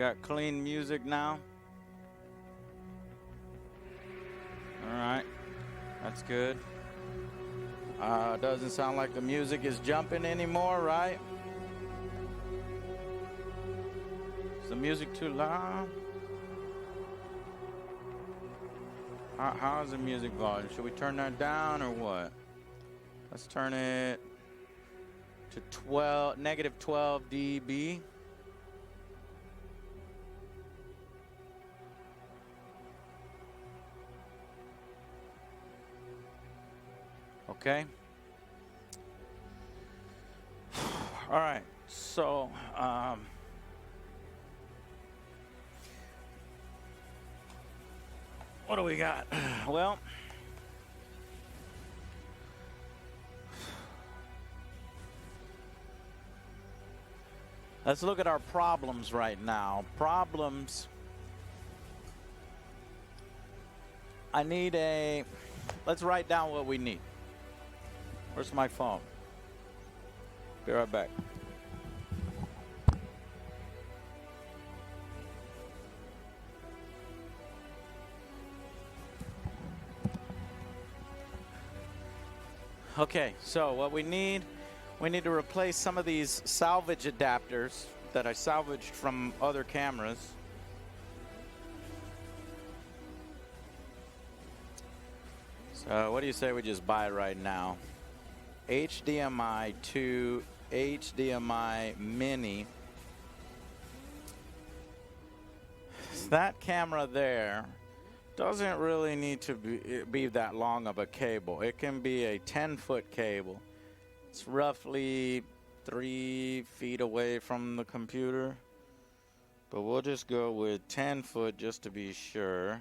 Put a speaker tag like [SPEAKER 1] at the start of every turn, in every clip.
[SPEAKER 1] Got clean music now. All right, that's good. Doesn't sound like the music is jumping anymore, right? Is the music too loud? How's the music volume? Should we turn that down or what? Let's turn it to -12 dB. Okay. All right. So, what do we got? Well, let's look at our problems right now. Problems. Let's write down what we need. Where's my phone? Be right back. Okay, so what we need to replace some of these salvage adapters that I salvaged from other cameras. So what do you say we just buy it right now? HDMI to HDMI mini. That camera there doesn't really need to be that long of a cable. It can be a 10-foot cable. It's roughly 3 feet away from the computer, but we'll just go with 10 foot just to be sure.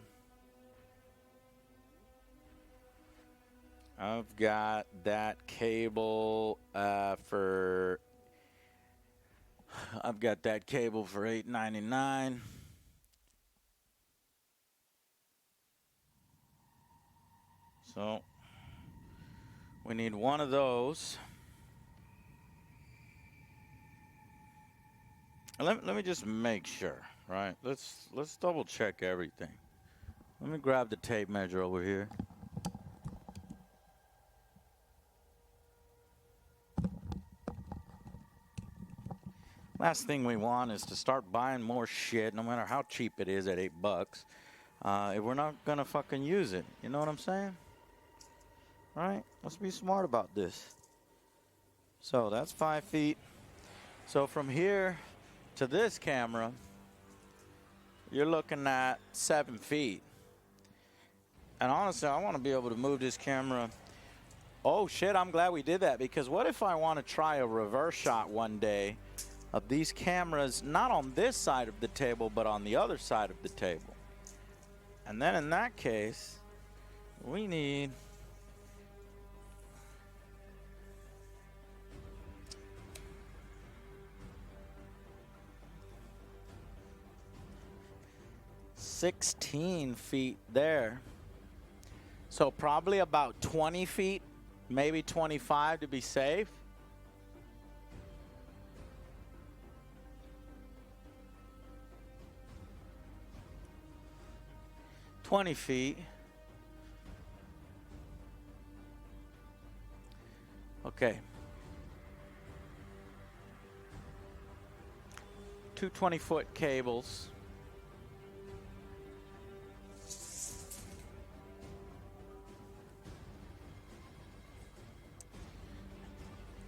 [SPEAKER 1] I've got that cable for $8.99. So we need one of those. Let me just make sure, right? Let's double check everything. Let me grab the tape measure over here. Last thing we want is to start buying more shit, no matter how cheap it is at $8, if we're not gonna fucking use it. You know what I'm saying? Right? Let's be smart about this. So that's 5 feet. So from here to this camera, you're looking at 7 feet. And honestly, I want to be able to move this camera. Oh shit, I'm glad we did that, because what if I want to try a reverse shot one day of these cameras, not on this side of the table, but on the other side of the table? And then in that case, we need $16 feet there. So probably about 20 feet, maybe 25 to be safe. $20 feet. Okay. Two 20-foot cables.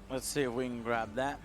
[SPEAKER 1] Let's see if we can grab that.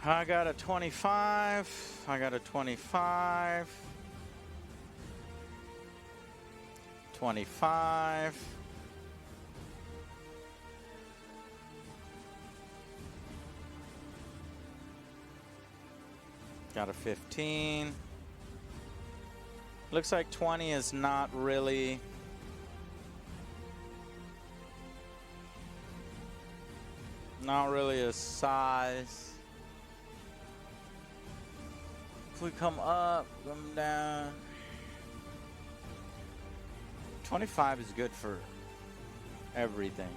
[SPEAKER 1] I got a 25. I got a 25. 25. Got a 15. Looks like 20 is not really a size. If we come up, come down. 25 is good for everything.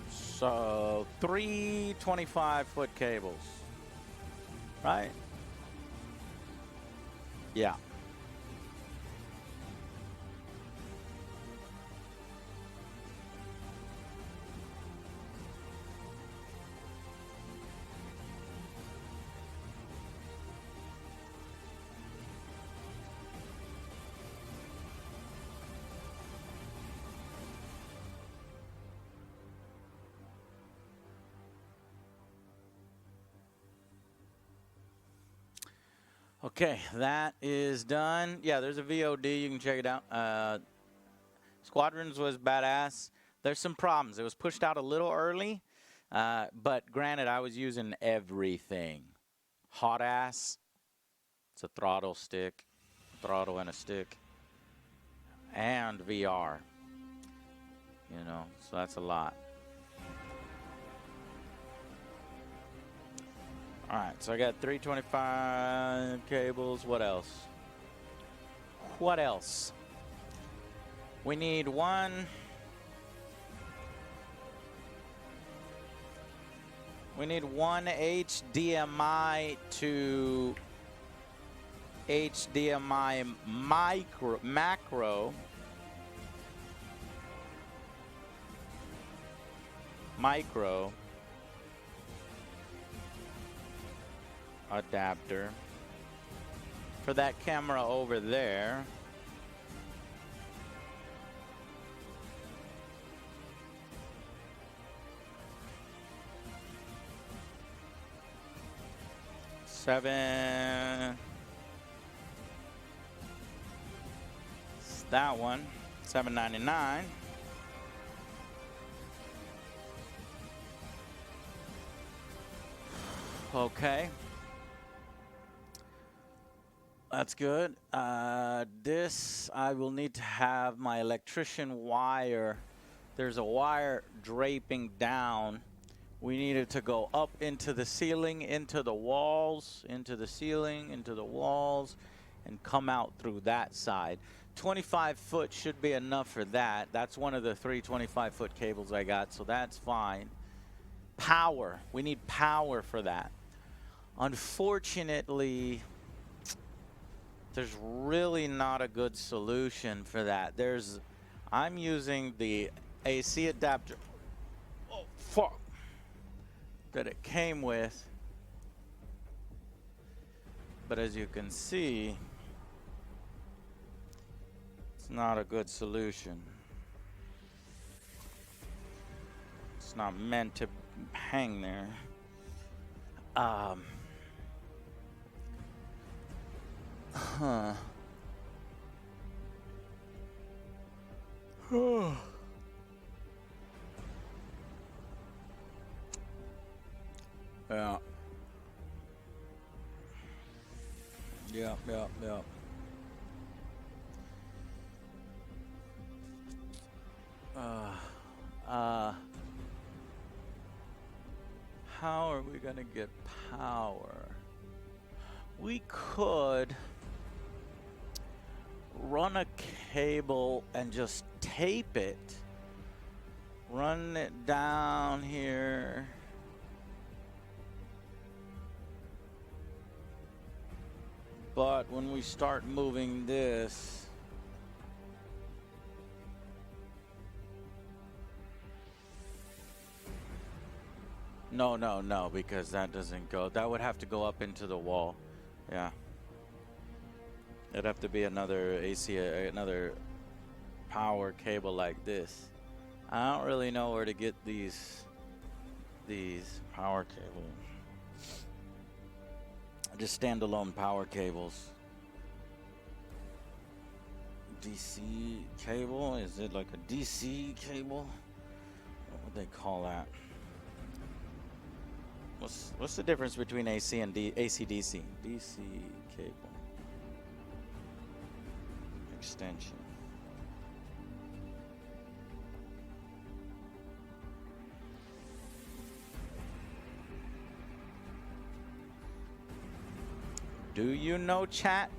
[SPEAKER 1] So 3 25-foot cables, right? Yeah. Okay, that is done. Yeah, there's a VOD. You can check it out. Squadrons was badass. There's some problems. It was pushed out a little early, but granted, I was using everything. Hot ass. It's a throttle stick, throttle and a stick, and VR. You know, so that's a lot. All right, so I got 325 cables. What else? What else? We need one. We need one HDMI to HDMI micro adapter for that camera over there. $7. It's that one. $7.99. Okay. That's good. This, I will need to have my electrician wire. There's a wire draping down. We need it to go up into the ceiling, into the walls, into the ceiling, into the walls, and come out through that side. 25 foot should be enough for that. That's one of the 3 25-foot cables I got, so that's fine. Power. We need power for that. Unfortunately, there's really not a good solution for that. I'm using the AC adapter. Oh, fuck. That it came with. But as you can see, it's not a good solution. It's not meant to hang there. Huh. Yeah. Yeah. How are we gonna get power? We could run a cable and just tape it. Run it down here. But when we start moving this, no, because that doesn't go. That would have to go up into the wall. Yeah. It'd have to be another AC, another power cable like this. I don't really know where to get these power cables. Just standalone power cables. DC cable? Is it like a DC cable? What would they call that? What's the difference between AC and AC/DC? DC cable extension. Do you know, chat?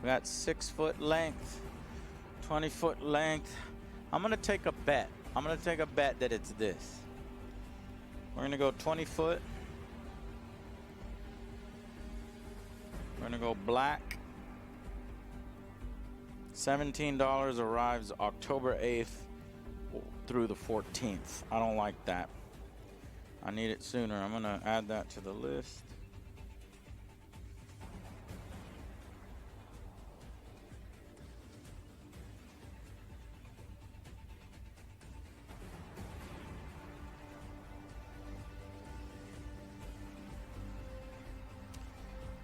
[SPEAKER 1] We got 6 foot length, 20 foot length. I'm gonna take a bet. I'm gonna take a bet that it's this. We're gonna go 20 foot. We're gonna go black. $17 arrives October 8th through the 14th. I don't like that. I need it sooner. I'm gonna add that to the list.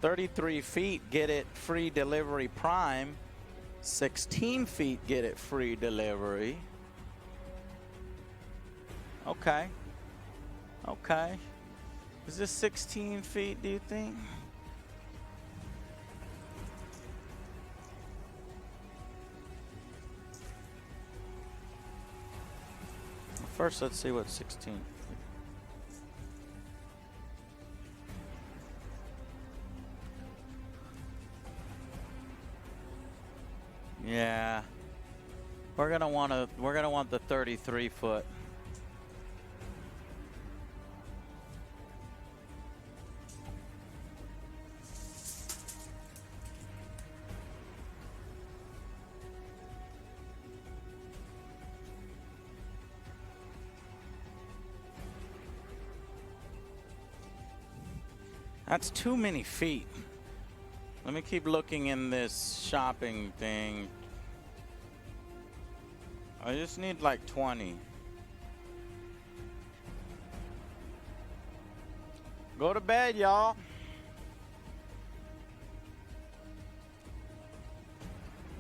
[SPEAKER 1] $33 feet, get it free delivery prime. 16 feet, get it free delivery. Okay. Okay. Is this 16 feet, do you think? First, let's see what 16. Yeah. We're gonna want the 33 foot. That's too many feet. Let me keep looking in this shopping thing. I just need like 20. Go to bed, y'all.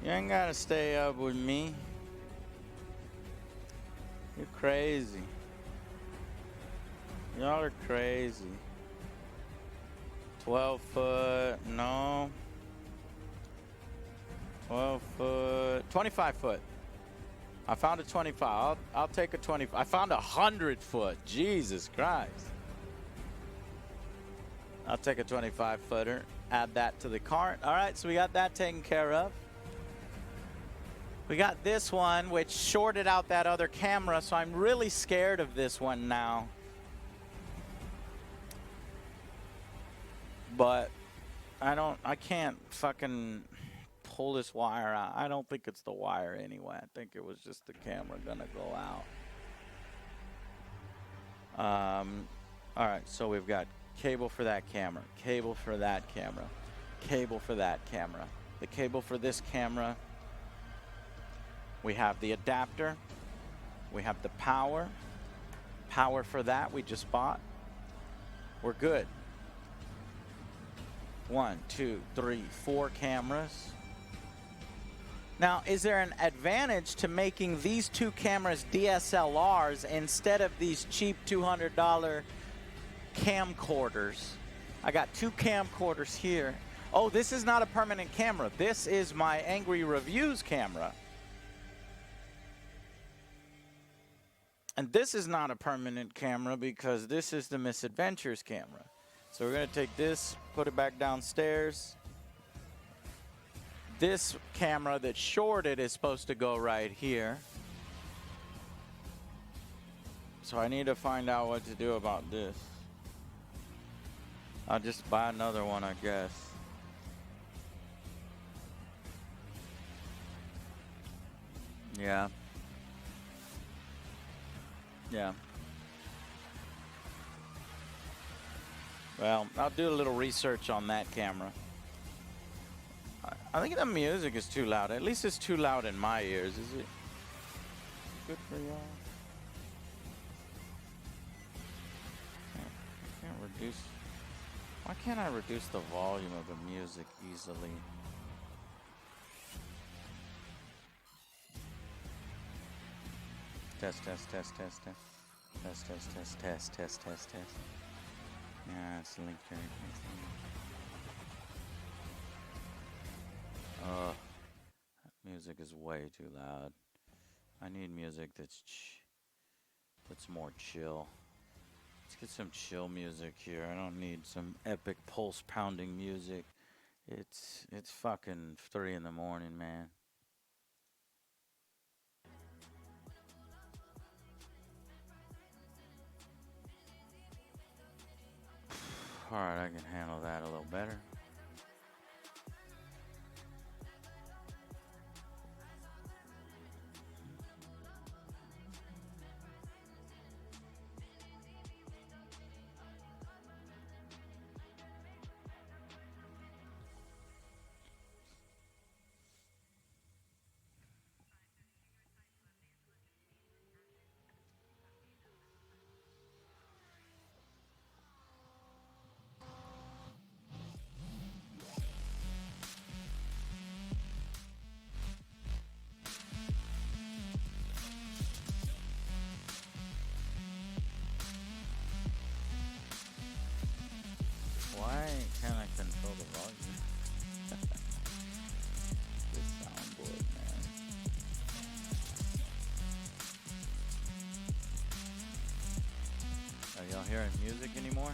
[SPEAKER 1] You ain't gotta stay up with me. You're crazy. Y'all are crazy. 12 foot, no. 12 foot, 25 foot. I found a 25. I'll take a 25. I found a 100 foot. Jesus Christ. I'll take a 25 footer. Add that to the cart. All right, so we got that taken care of. We got this one, which shorted out that other camera, so I'm really scared of this one now. But I can't fucking pull this wire out. I don't think it's the wire anyway. I think it was just the camera gonna go out. All right, so we've got cable for that camera, cable for that camera, cable for that camera. The cable for this camera, we have the adapter, we have the power for that we just bought. We're good. 1, 2, 3, 4 cameras. Now, is there an advantage to making these 2 cameras DSLRs instead of these cheap $200 camcorders? I got 2 camcorders here. Oh, this is not a permanent camera. This is my Angry Reviews camera. And this is not a permanent camera because this is the Misadventures camera. So we're gonna take this, put it back downstairs. This camera that's shorted is supposed to go right here. So I need to find out what to do about this. I'll just buy another one, I guess. Yeah. Yeah. Well, I'll do a little research on that camera. I think the music is too loud. At least it's too loud in my ears, is it? Good for y'all. I can't reduce. Why can't I reduce the volume of the music easily? Test, test, test, test, test. Test, test, test, test, test, test, test. Yeah, it's linked here. Oh, music is way too loud. I need music that's more chill. Let's get some chill music here. I don't need some epic pulse pounding music. It's fucking 3 in the morning, man. Alright, I can handle that a little better. Why can't I control the volume? This soundboard, man. Are y'all hearing music anymore?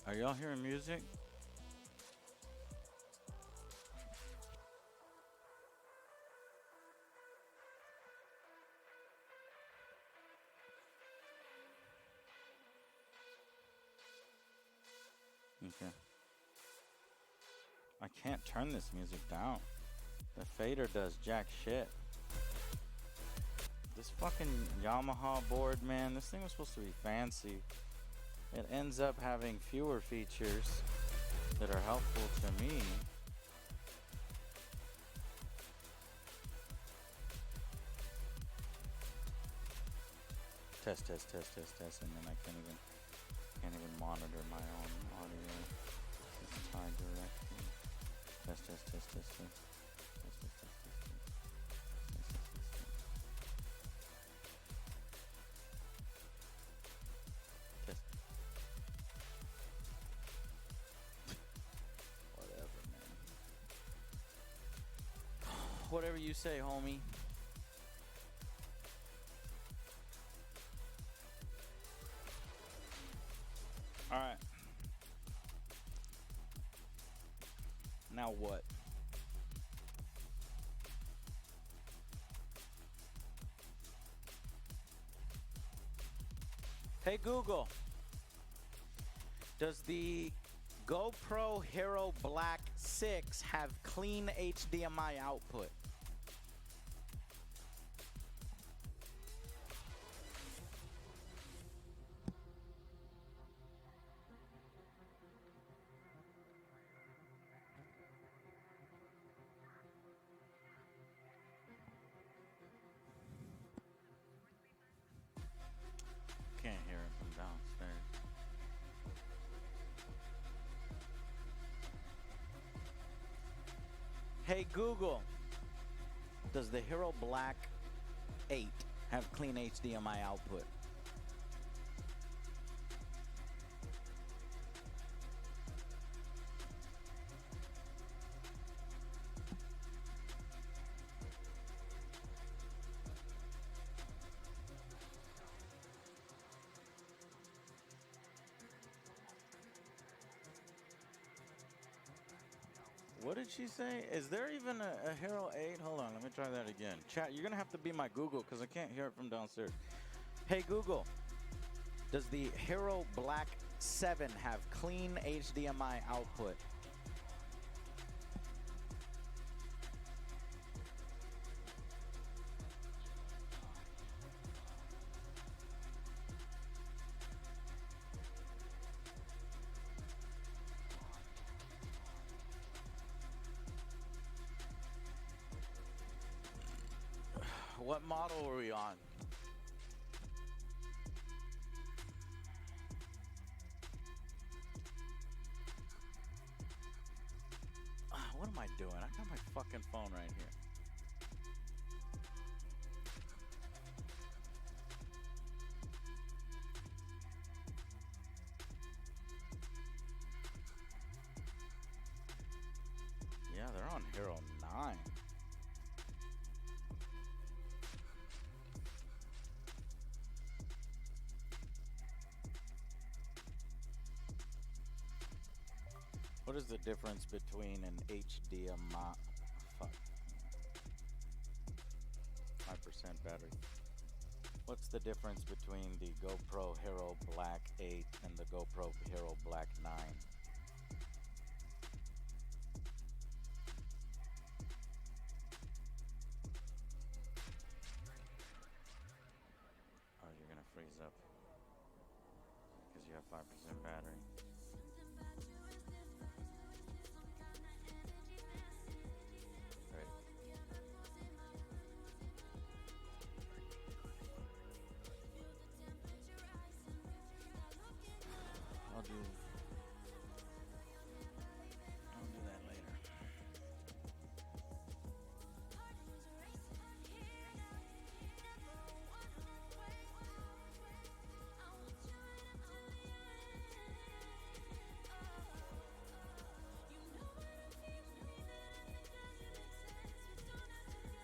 [SPEAKER 1] Are y'all hearing music? Okay. I can't turn this music down. The fader does jack shit. This fucking Yamaha board, man, this thing was supposed to be fancy. It ends up having fewer features that are helpful to me. Test, test, test, test, test, and then I can't even monitor my own audio. It's tied directly. Test, test, test, test, test. Test, test, test, test, test. Test, test, test, test. Test. Whatever, man. Whatever you say, homie. All right. Now what? Hey Google, does the GoPro Hero Black 6 have clean HDMI output? Can't hear it from downstairs. Hey Google, does the Hero Black 8 have clean HDMI output? What did she say? Is there even a Hero 8? Hold on, let me try that again. Chat, you're going to have to be my Google because I can't hear it from downstairs. Hey Google, does the Hero Black 7 have clean HDMI output? What model were we on? What am I doing? I got my fucking phone right here. Yeah, they're on Hero 9. What is the difference between an HDMI? Fuck. 5% battery. What's the difference between the GoPro Hero Black 8 and the GoPro Hero Black 9? Oh, you're gonna freeze up because you have 5% battery. Right. I'll do that later.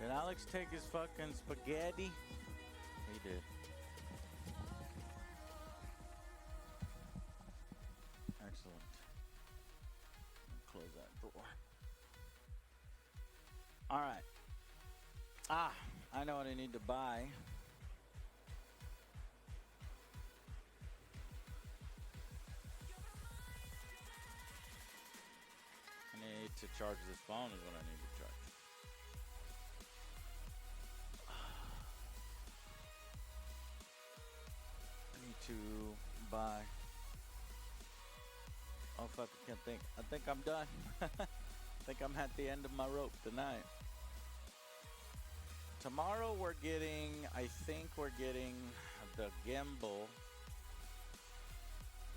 [SPEAKER 1] Did Alex take his fucking spaghetti? He did. Excellent. Close that door. All right. I know what I need to buy. I need to charge this phone is what I need to charge. I need to buy. Oh fuck, I can't think. I think I'm done. I think I'm at the end of my rope tonight. Tomorrow I think we're getting the gimbal.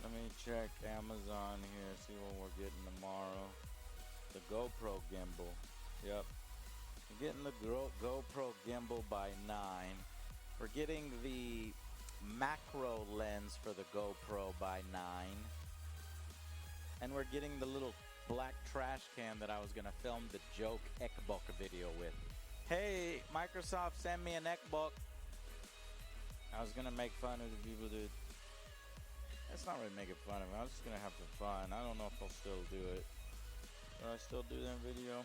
[SPEAKER 1] Let me check Amazon here, see what we're getting tomorrow. The GoPro gimbal. Yep. We're getting the GoPro gimbal by 9. We're getting the macro lens for the GoPro by 9. And we're getting the little black trash can that I was going to film the joke Ekbok video with. Hey, Microsoft, send me an Ekbok. I was going to make fun of the people that... That's not really making fun of me. I was just going to have some fun. I don't know if I'll still do it. Will I still do that video?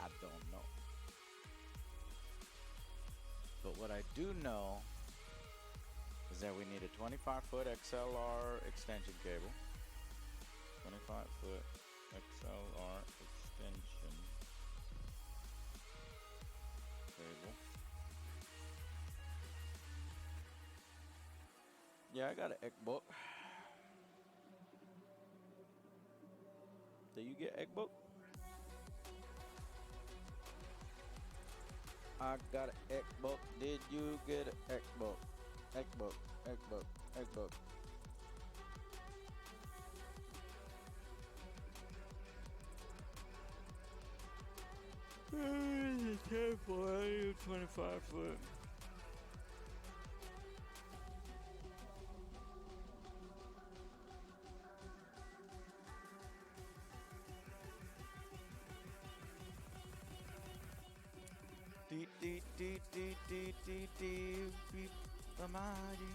[SPEAKER 1] I don't know. But what I do know is that we need a 25-foot XLR extension cable. 25-foot XLR extension cable. Yeah, I got an Ekbok. Did you get Ekbok? I got an Ekbok. Did you get an Ekbok? Ekbok, Ekbok, Ekbok. It's a 10-foot, I need a 25-foot. Dee dee dee dee dee dee dee beep the mighty.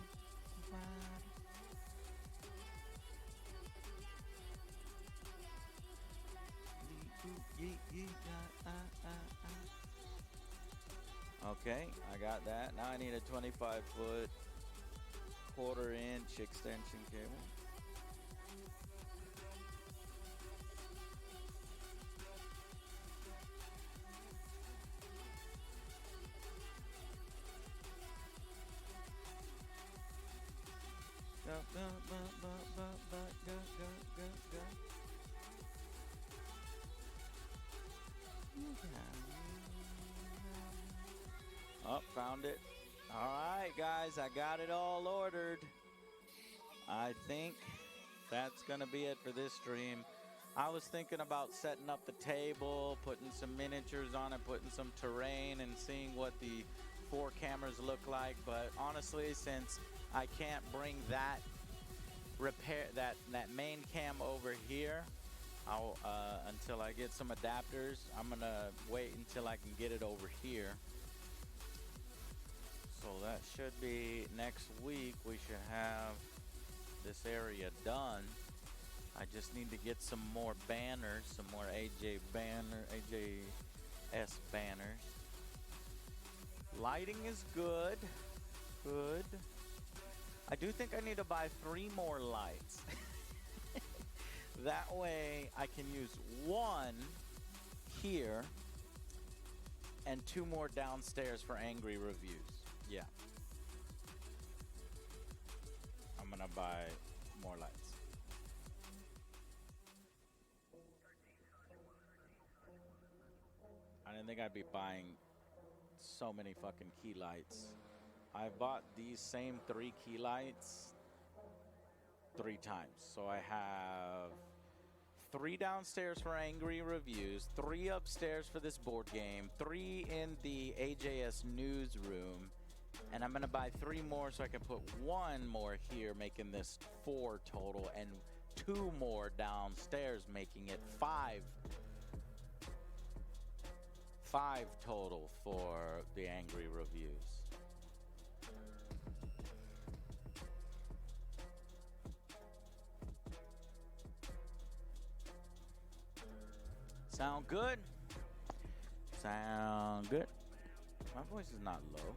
[SPEAKER 1] Okay, I got that. Now I need a 25-foot, quarter-inch extension cable. Go, go, go, go, go, go, go, go, go. Yeah. found it. All right, guys, I got it all ordered. I think that's going to be it for this stream. I was thinking about setting up the table, putting some miniatures on it, putting some terrain, and seeing what the 4 cameras look like. But honestly, since I can't bring that main cam over here, I'll until I get some adapters, I'm gonna wait until I can get it over here. So that should be next week. We should have this area done. I just need to get some more banners, some more AJS banners. Lighting is good. Good. I do think I need to buy 3 more lights. That way I can use 1 here and 2 more downstairs for angry reviews. Yeah. I'm gonna buy more lights. I didn't think I'd be buying so many fucking key lights. I bought these same 3 key lights 3 times. So I have 3 downstairs for angry reviews, 3 upstairs for this board game, 3 in the AJS newsroom, and I'm gonna buy 3 more so I can put 1 more here, making this 4 total, and 2 more downstairs, making it 5 total for the angry reviews. Sound good? Sound good? My voice is not low.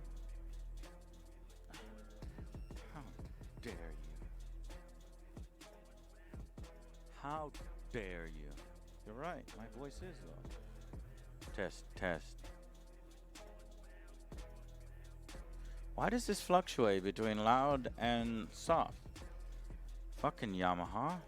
[SPEAKER 1] How dare you? How dare you? You're right, my voice is low. Test, test. Why does this fluctuate between loud and soft? Fucking Yamaha.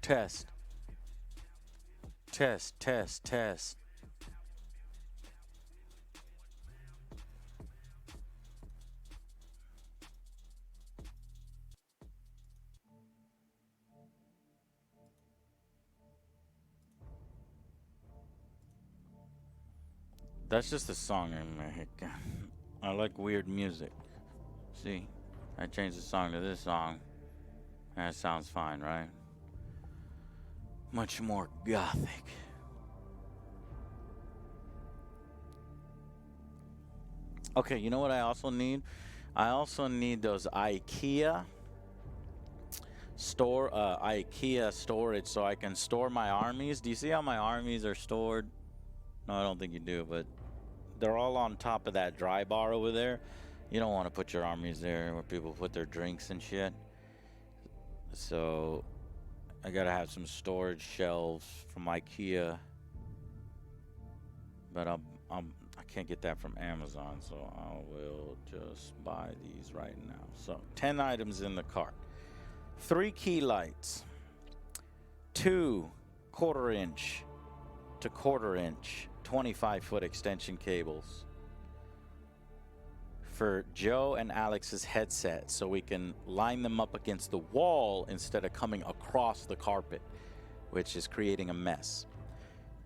[SPEAKER 1] Test. Test, test, test. That's just a song in my I like weird music. See, I changed the song to this song. That sounds fine, right? Much more gothic. Okay, you know what I also need? I also need those IKEA storage so I can store my armies. Do you see how my armies are stored? No, I don't think you do, but they're all on top of that dry bar over there. You don't want to put your armies there where people put their drinks and shit. So I gotta have some storage shelves from IKEA, but I can't get that from Amazon, so I will just buy these right now. So 10 items in the cart. 3 key lights, 2 1/4-inch to 1/4-inch 25-foot extension cables for Joe and Alex's headset, so we can line them up against the wall instead of coming across the carpet, which is creating a mess.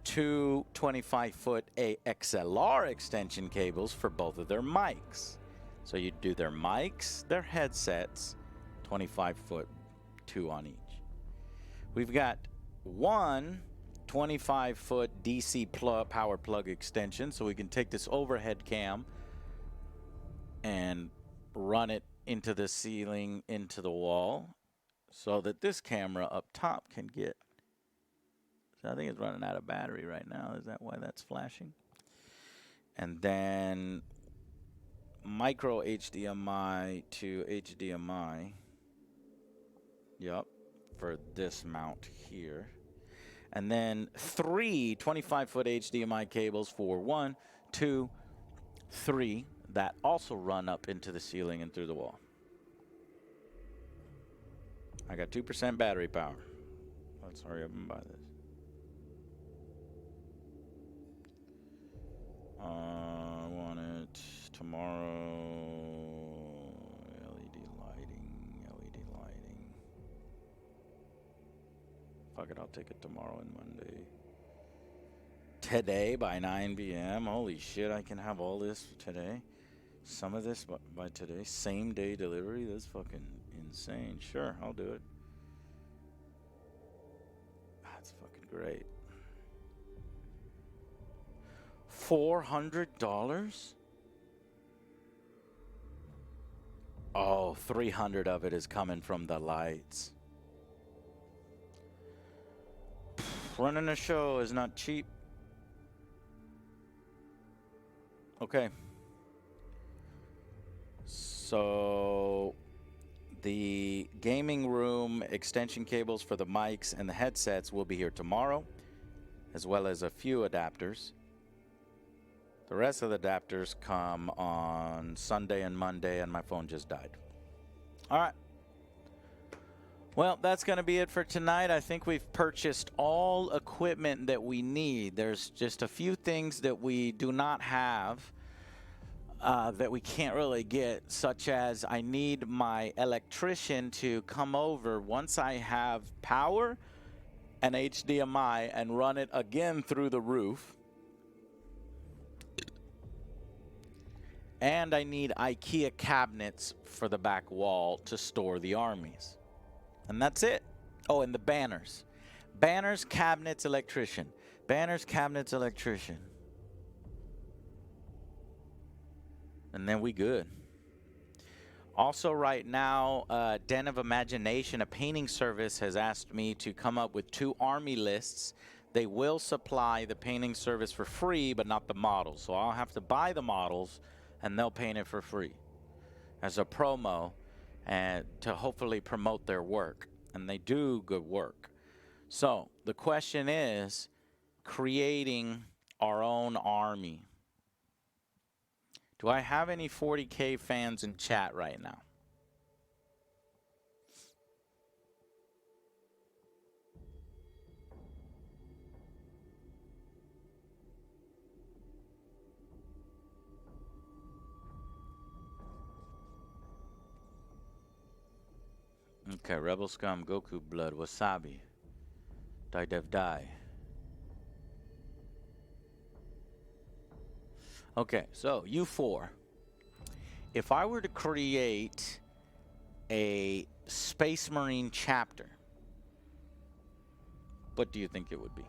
[SPEAKER 1] 2 25-foot AXLR extension cables for both of their mics. So you do their mics, their headsets, 25-foot, 2 on each. We've got 1 25-foot DC power plug extension, so we can take this overhead cam and run it into the ceiling, into the wall, so that this camera up top can get. So I think it's running out of battery right now. Is that why that's flashing? And then micro HDMI to HDMI. Yup, for this mount here. And then 3 25-foot HDMI cables for 1, 2, 3 that also run up into the ceiling and through the wall. I got 2% battery power. Let's hurry up and buy this. I want it tomorrow. LED lighting. Fuck it, I'll take it tomorrow and Monday. Today by 9 p.m. Holy shit, I can have all this today. Some of this by today. Same day delivery. That's fucking insane. Sure, I'll do it. That's fucking great. $400? Oh, 300 of it is coming from the lights. Running a show is not cheap. Okay. So the gaming room extension cables for the mics and the headsets will be here tomorrow, as well as a few adapters. The rest of the adapters come on Sunday and Monday, and my phone just died. All right. Well, that's going to be it for tonight. I think we've purchased all equipment that we need. There's just a few things that we do not have that we can't really get, such as I need my electrician to come over once I have power and HDMI and run it again through the roof. And I need IKEA cabinets for the back wall to store the armies. And that's it. Oh, and the banners. Banners, cabinets, electrician. Banners, cabinets, electrician. And then we good. Also right now, Den of Imagination, a painting service, has asked me to come up with 2 army lists. They will supply the painting service for free, but not the models. So I'll have to buy the models, and they'll paint it for free as a promo and to hopefully promote their work. And they do good work. So the question is creating our own army. Do I have any 40K fans in chat right now? Okay, Rebel Scum, Goku Blood, Wasabi, Die Dev Die. Okay, so you 4. If I were to create a Space Marine chapter, what do you think it would be?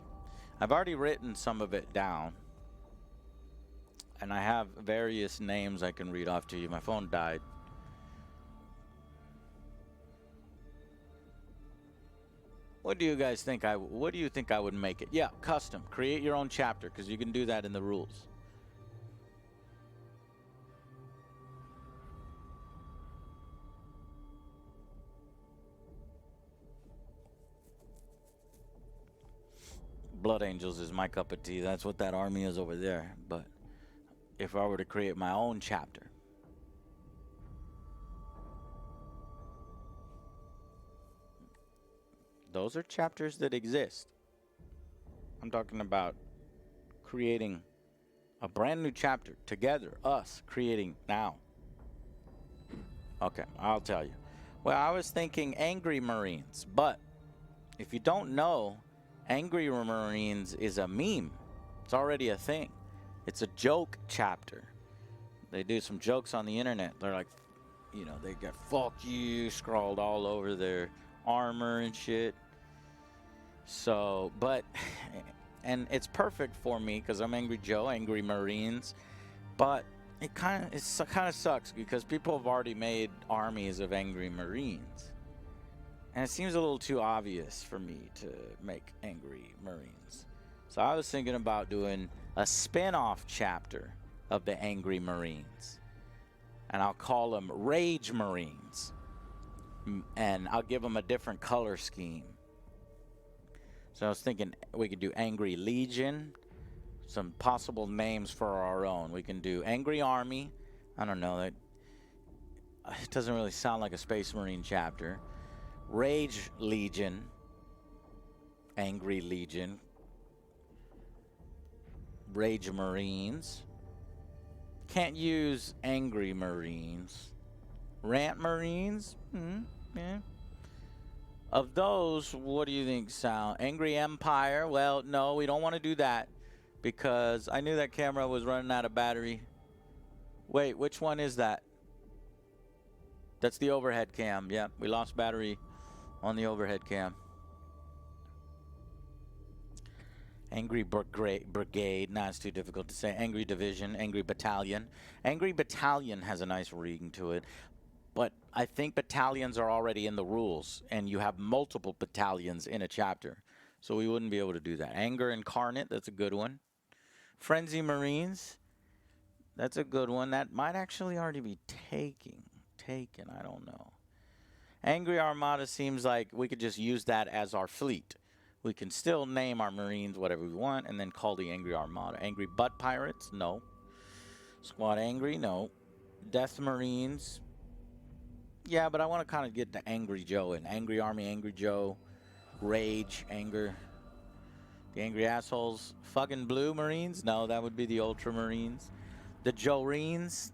[SPEAKER 1] I've already written some of it down, and I have various names I can read off to you. My phone died. What do you guys think what do you think I would make it? Yeah, custom. Create your own chapter, because you can do that in the rules. Blood Angels is my cup of tea. That's what that army is over there. But if I were to create my own chapter, those are chapters that exist. I'm talking about creating a brand new chapter together, us creating now. Okay, I'll tell you. Well, I was thinking Angry Marines, but if you don't know, Angry Marines is a meme. It's already a thing. It's a joke chapter. They do some jokes on the internet. They're like, you know, they got "fuck you" scrawled all over their armor and shit. So, but, and it's perfect for me because I'm Angry Joe, Angry Marines. But it kind of sucks because people have already made armies of Angry Marines. And it seems a little too obvious for me to make Angry Marines. So I was thinking about doing a spin-off chapter of the Angry Marines. And I'll call them Rage Marines. And I'll give them a different color scheme. So I was thinking we could do Angry Legion. Some possible names for our own. We can do Angry Army. I don't know. It doesn't really sound like a Space Marine chapter. Rage Legion, Angry Legion, Rage Marines. Can't use Angry Marines. Rant Marines? Yeah. Of those, what do you think sound? Angry Empire? Well, no, we don't want to do that because I knew that camera was running out of battery. Wait, which one is that? That's the overhead cam. Yeah, we lost battery on the overhead cam. Angry Brigade. Nah, it's too difficult to say. Angry Division. Angry Battalion. Angry Battalion has a nice ring to it. But I think battalions are already in the rules, and you have multiple battalions in a chapter. So we wouldn't be able to do that. Anger Incarnate, that's a good one. Frenzy Marines, that's a good one. That might actually already be taken, I don't know. Angry Armada seems like we could just use that as our fleet. We can still name our Marines whatever we want and then call the Angry Armada. Angry Butt Pirates, no. Squad Angry, no. Death Marines, yeah, but I want to kind of get the Angry Joe in. Angry Army, Angry Joe, Rage, Anger. The Angry Assholes. Fucking Blue Marines? No, that would be the Ultra Marines. The Joreens.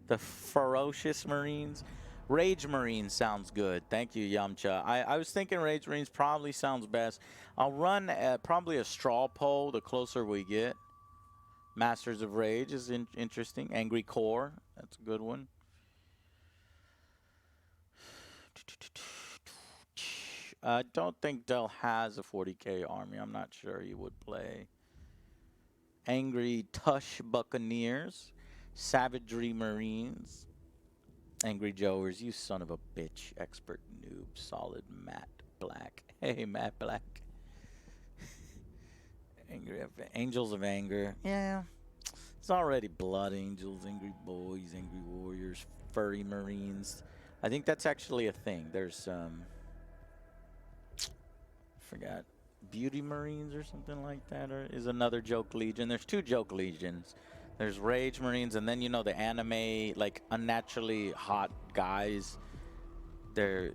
[SPEAKER 1] The Ferocious Marines. Rage Marines sounds good. Thank you, Yamcha. I was thinking Rage Marines probably sounds best. I'll run probably a straw poll the closer we get. Masters of Rage is interesting. Angry Core. That's a good one. I don't think Dell has a 40k army. I'm not sure he would play. Angry Tush Buccaneers. Savagery Marines. Angry Joers. You son of a bitch. Expert noob. Solid Matt Black. Hey, Matt Black. Angry Angels of Anger. Yeah. It's already Blood Angels, Angry Boys, Angry Warriors, Furry Marines. I think that's actually a thing. There's forgot, Beauty Marines or something like that, or is another Joke Legion. There's two Joke Legions. There's Rage Marines, and then you know the anime, like unnaturally hot guys. They're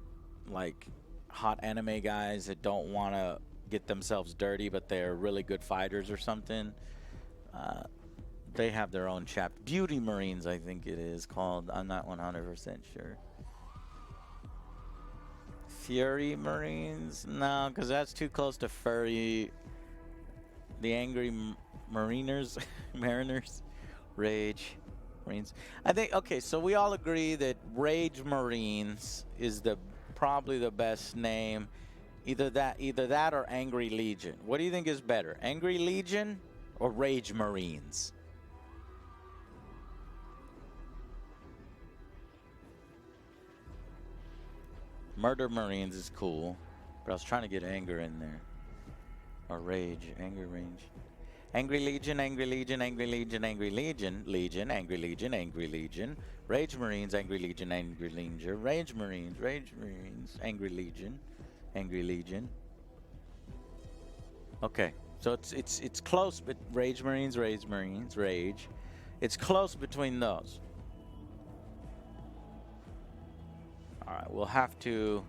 [SPEAKER 1] like hot anime guys that don't want to get themselves dirty, but they're really good fighters or something. They have their own chapter. Beauty Marines, I think it is called. I'm not 100% sure. Fury Marines? No, because that's too close to furry. The Angry Mariners? Mariners? Rage Marines. I think, okay, so we all agree that Rage Marines is probably the best name. Either that or Angry Legion. What do you think is better? Angry Legion or Rage Marines? Murder Marines is cool, but I was trying to get Anger in there. Or Rage, Angry Range. Angry Legion, Angry Legion, Angry Legion, Angry Legion, Legion, Angry Legion, Angry Legion. Rage Marines, Angry Legion, Angry Legion. Rage Marines, Angry Legion, Angry Legion. Okay, so it's close, but Rage Marines, Rage. It's close between those. All right, we'll have to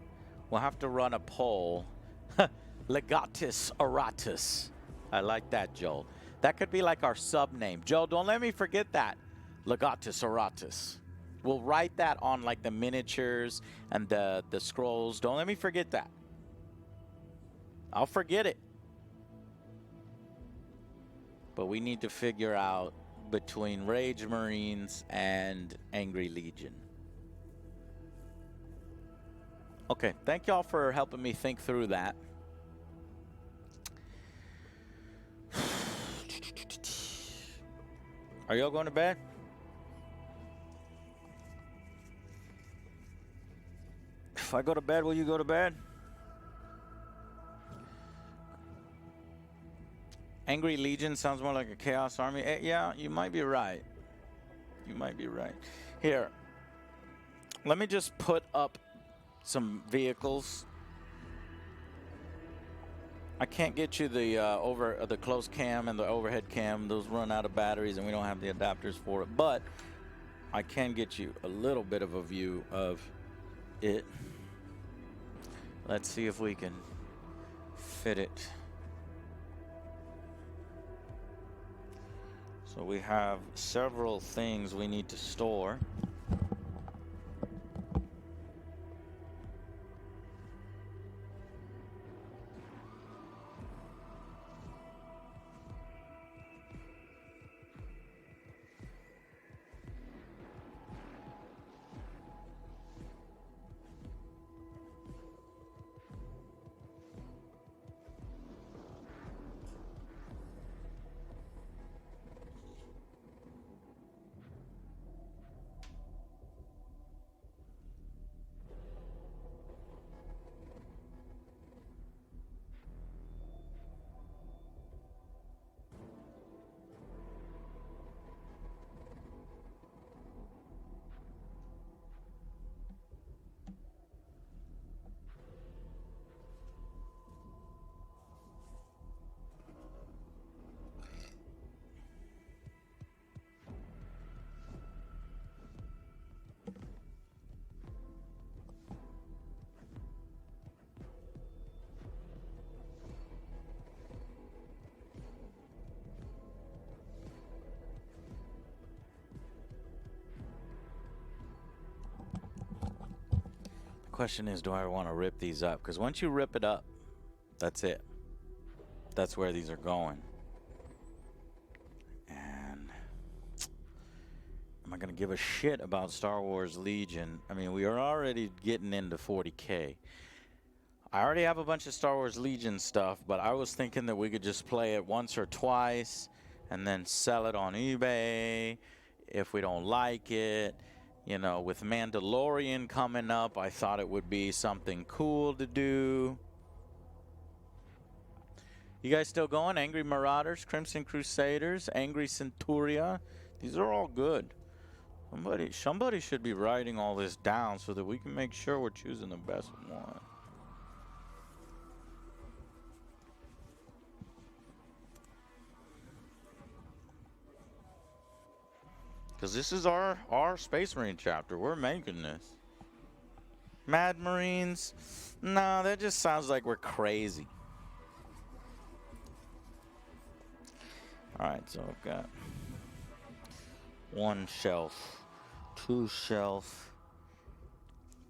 [SPEAKER 1] run a poll. Legatus Oratus. I like that, Joel. That could be like our sub name. Joel, don't let me forget that. Legatus Oratus. We'll write that on like the miniatures and the scrolls. Don't let me forget that. I'll forget it. But we need to figure out between Rage Marines and Angry Legion. Okay, thank y'all for helping me think through that. Are y'all going to bed? If I go to bed, will you go to bed? Angry Legion sounds more like a Chaos Army. Yeah, you might be right. You might be right. Here, let me just put up some vehicles. I can't get you the the close cam and the overhead cam. Those run out of batteries and we don't have the adapters for it. But I can get you a little bit of a view of it. Let's see if we can fit it. So we have several things we need to store. Question is, do I want to rip these up? Because once you rip it up, that's it. That's where these are going. And am I going to give a shit about Star Wars Legion? I mean, we are already getting into 40K. I already have a bunch of Star Wars Legion stuff, but I was thinking that we could just play it once or twice and then sell it on eBay if we don't like it. You know, with Mandalorian coming up, I thought it would be something cool to do. You guys still going? Angry Marauders, Crimson Crusaders, Angry Centuria. These are all good. Somebody should be writing all this down so that we can make sure we're choosing the best one. Because this is our Space Marine chapter. We're making this. Mad Marines? No, that just sounds like we're crazy. Alright, so I've got 1 shelf, 2 shelf,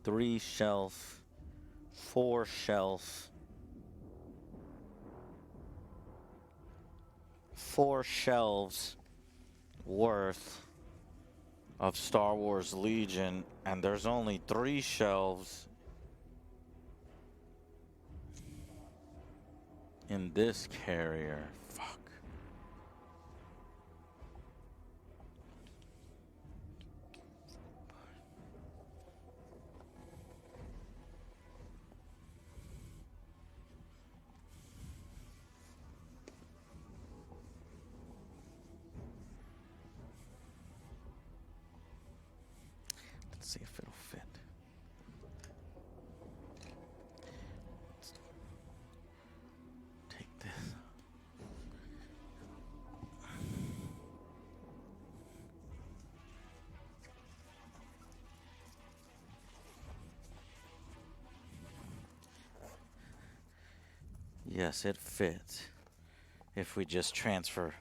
[SPEAKER 1] 3 shelf, 4 shelf, 4 shelves worth of Star Wars Legion, and there's only 3 shelves in this carrier. Fuck. Let's see if it'll fit. Let's take this. Yes, it fits. If we just transfer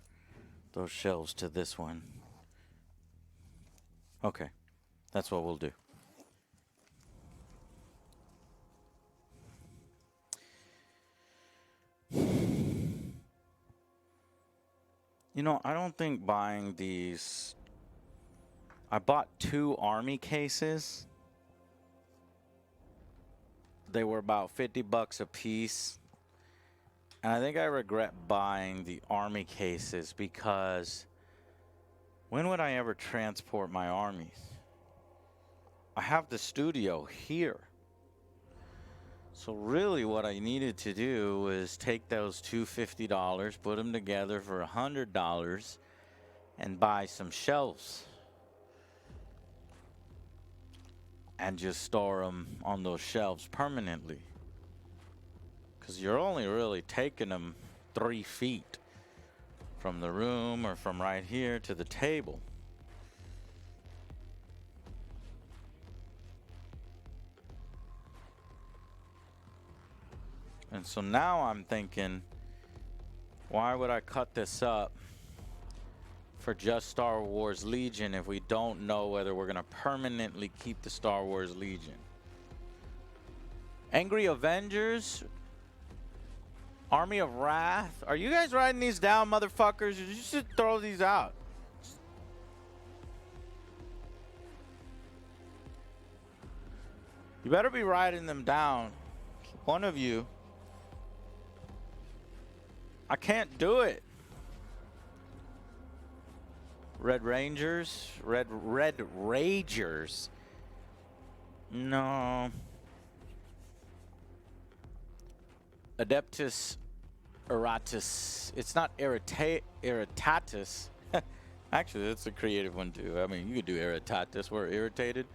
[SPEAKER 1] those shelves to this one. Okay. That's what we'll do. You know, I don't think buying these... I bought 2 army cases. They were about $50 a piece. And I think I regret buying the army cases because when would I ever transport my armies? I have the studio here. So really what I needed to do was take those $250, put them together for $100 and buy some shelves. And just store them on those shelves permanently. Because you're only really taking them 3 feet from the room or from right here to the table. And so now I'm thinking, why would I cut this up for just Star Wars Legion if we don't know whether we're going to permanently keep the Star Wars Legion? Angry Avengers, Army of Wrath. Are you guys writing these down, motherfuckers? You should throw these out. You better be writing them down. One of you. I can't do it. Red Rangers? Red Ragers? No. Adeptus Eratus. It's not Irritatus. Actually, that's a creative one too. I mean, you could do Irritatus. We're irritated.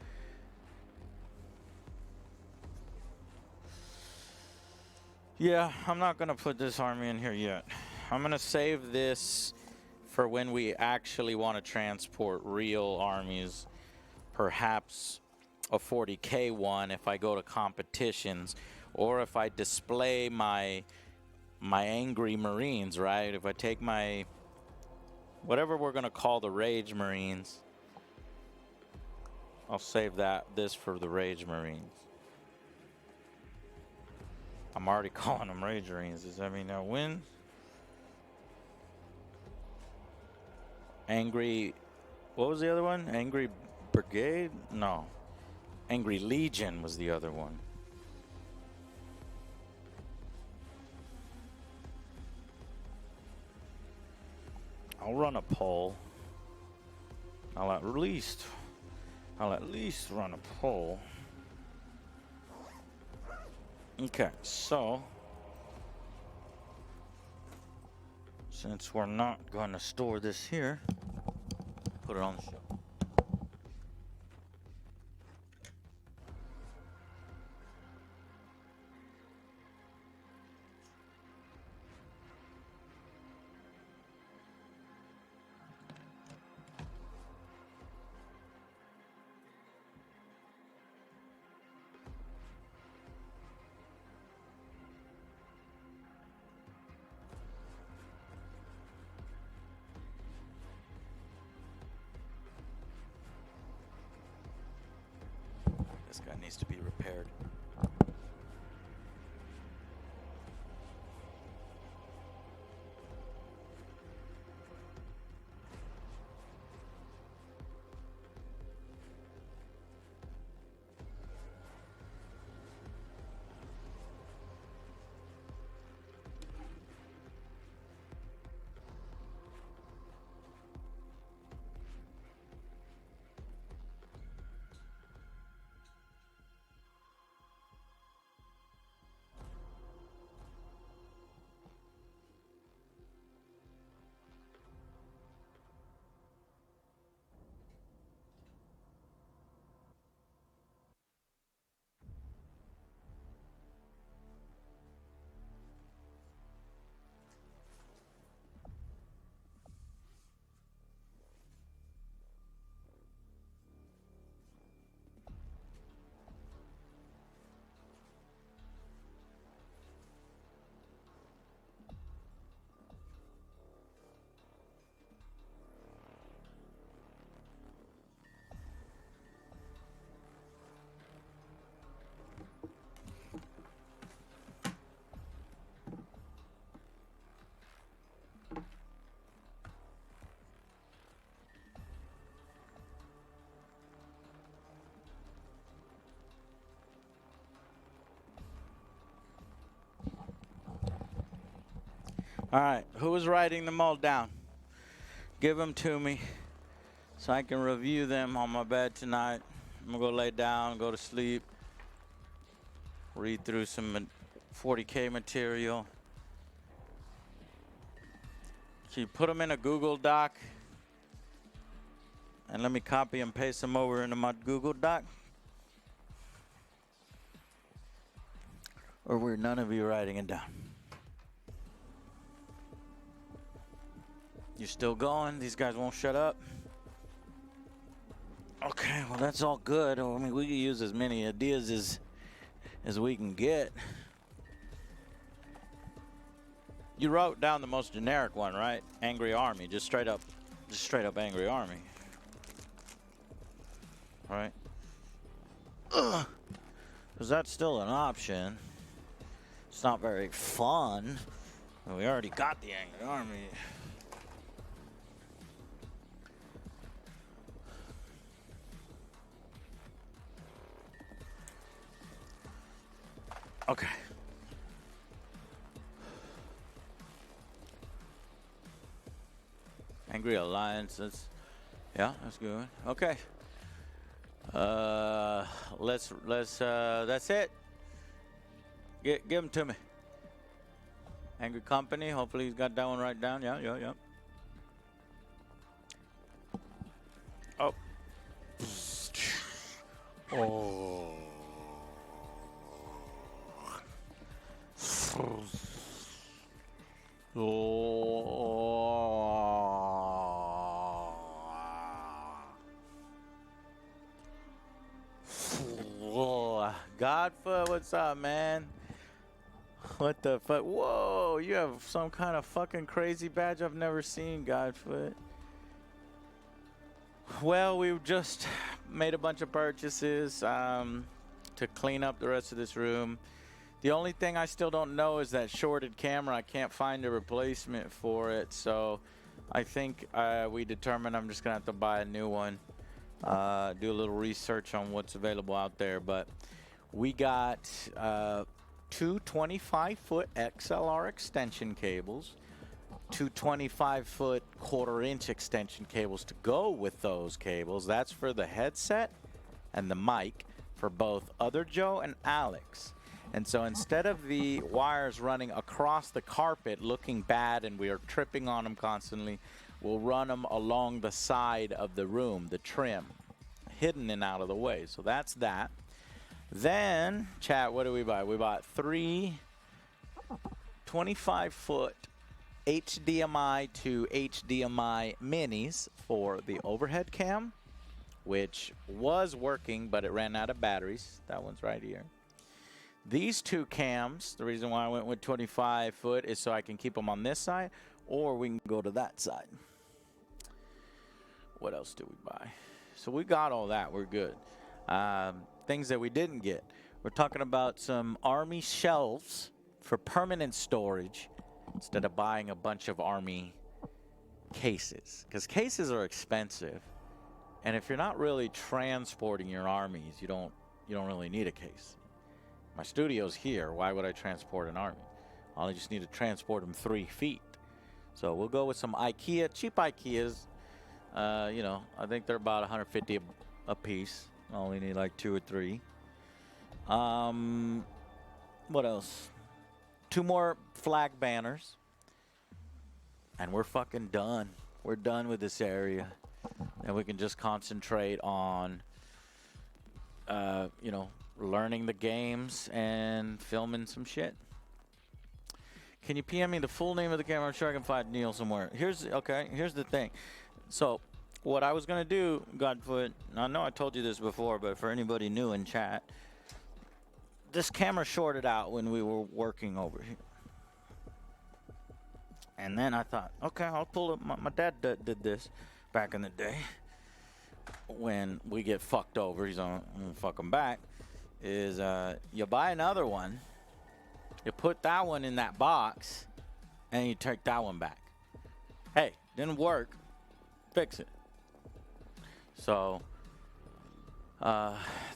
[SPEAKER 1] Yeah, I'm not going to put this army in here yet. I'm going to save this for when we actually want to transport real armies. Perhaps a 40K one if I go to competitions, or if I display my angry Marines, right? If I take my whatever we're going to call the Rage Marines, I'll save this for the Rage Marines. I'm already calling them Rage Marines. Does that mean they'll win? Angry, what was the other one? Angry Brigade? No. Angry Legion was the other one. I'll run a poll. I'll at least run a poll. Okay, so since we're not going to store this here, put it on the shelf. This guy needs to be repaired. All right, who is writing them all down? Give them to me so I can review them on my bed tonight. I'm gonna go lay down, go to sleep, read through some 40K material. Can you put them in a Google Doc and let me copy and paste them over into my Google Doc? Or were none of you writing it down? You still going? These guys won't shut up? Okay, well that's all good. I mean, we can use as many ideas as we can get. You wrote down the most generic one, right? Angry Army, just straight up Angry Army. Right? Because that's still an option. It's not very fun. We already got the Angry Army. Okay. Angry Alliances. Yeah, that's good. Okay. Let's that's it. Give them to me. Angry Company. Hopefully he's got that one right down. Yeah. Oh. Oh. Godfoot, what's up, man? What the fuck? Whoa, you have some kind of fucking crazy badge I've never seen, Godfoot. Well, we've just made a bunch of purchases to clean up the rest of this room. The only thing I still don't know is that shorted camera. I can't find a replacement for it, so I think we determined I'm just gonna have to buy a new one. Do a little research on what's available out there, but we got two 25-foot XLR extension cables, two 25-foot quarter-inch extension cables to go with those cables. That's for the headset and the mic for both Other Joe and Alex. And so instead of the wires running across the carpet looking bad and we are tripping on them constantly, we'll run them along the side of the room, the trim, hidden and out of the way. So that's that. Then, chat, what did we buy? We bought three 25-foot HDMI to HDMI minis for the overhead cam, which was working, but it ran out of batteries. That one's right here. These two cams, the reason why I went with 25-foot is so I can keep them on this side, or we can go to that side. What else did we buy? So we got all that. We're good. Things that we didn't get. We're talking about some Army shelves for permanent storage instead of buying a bunch of Army cases. Because cases are expensive. And if you're not really transporting your armies, you don't really need a case. My studio's here. Why would I transport an army? I just need to transport them 3 feet. So we'll go with some IKEA, cheap IKEAs. You know, I think they're about 150 a piece. I only need like 2 or 3. What else? 2 more flag banners. And we're fucking done. We're done with this area. And we can just concentrate on, you know, learning the games and filming some shit. Can you PM me the full name of the camera? I'm sure I can find Neil somewhere. Here's the thing. So what I was gonna do, Godfoot, I know I told you this before, but for anybody new in chat, this camera shorted out when we were working over here. And then I thought, okay, I'll pull it. My dad did this back in the day. When we get fucked over, he's gonna fuck him back. Is you buy another one, you put that one in that box, and you take that one back. Hey, didn't work. Fix it. So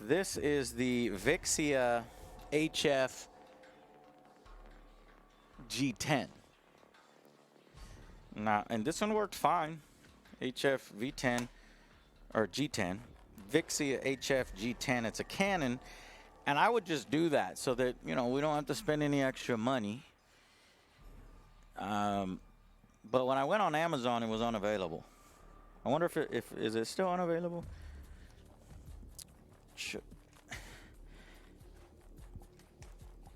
[SPEAKER 1] this is the Vixia HF G10. Now, and this one worked fine. HF V10 or G10. Vixia HF G10. It's a Canon. And I would just do that so that, you know, we don't have to spend any extra money. But when I went on Amazon, it was unavailable. I wonder if is it still unavailable?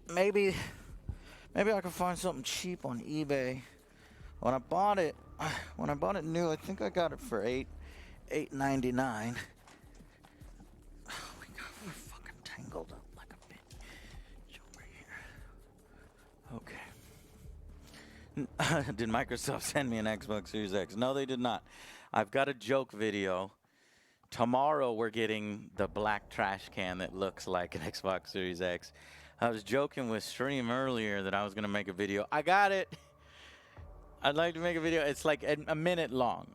[SPEAKER 1] Maybe I can find something cheap on eBay. When I bought it new, I think I got it for $8.99. We're fucking tangled up like a bitch over here. Okay. Did Microsoft send me an Xbox Series X? No, they did not. I've got a joke video. Tomorrow we're getting the black trash can that looks like an Xbox Series X. I was joking with Stream earlier that I was going to make a video. I got it. I'd like to make a video. It's like a minute long,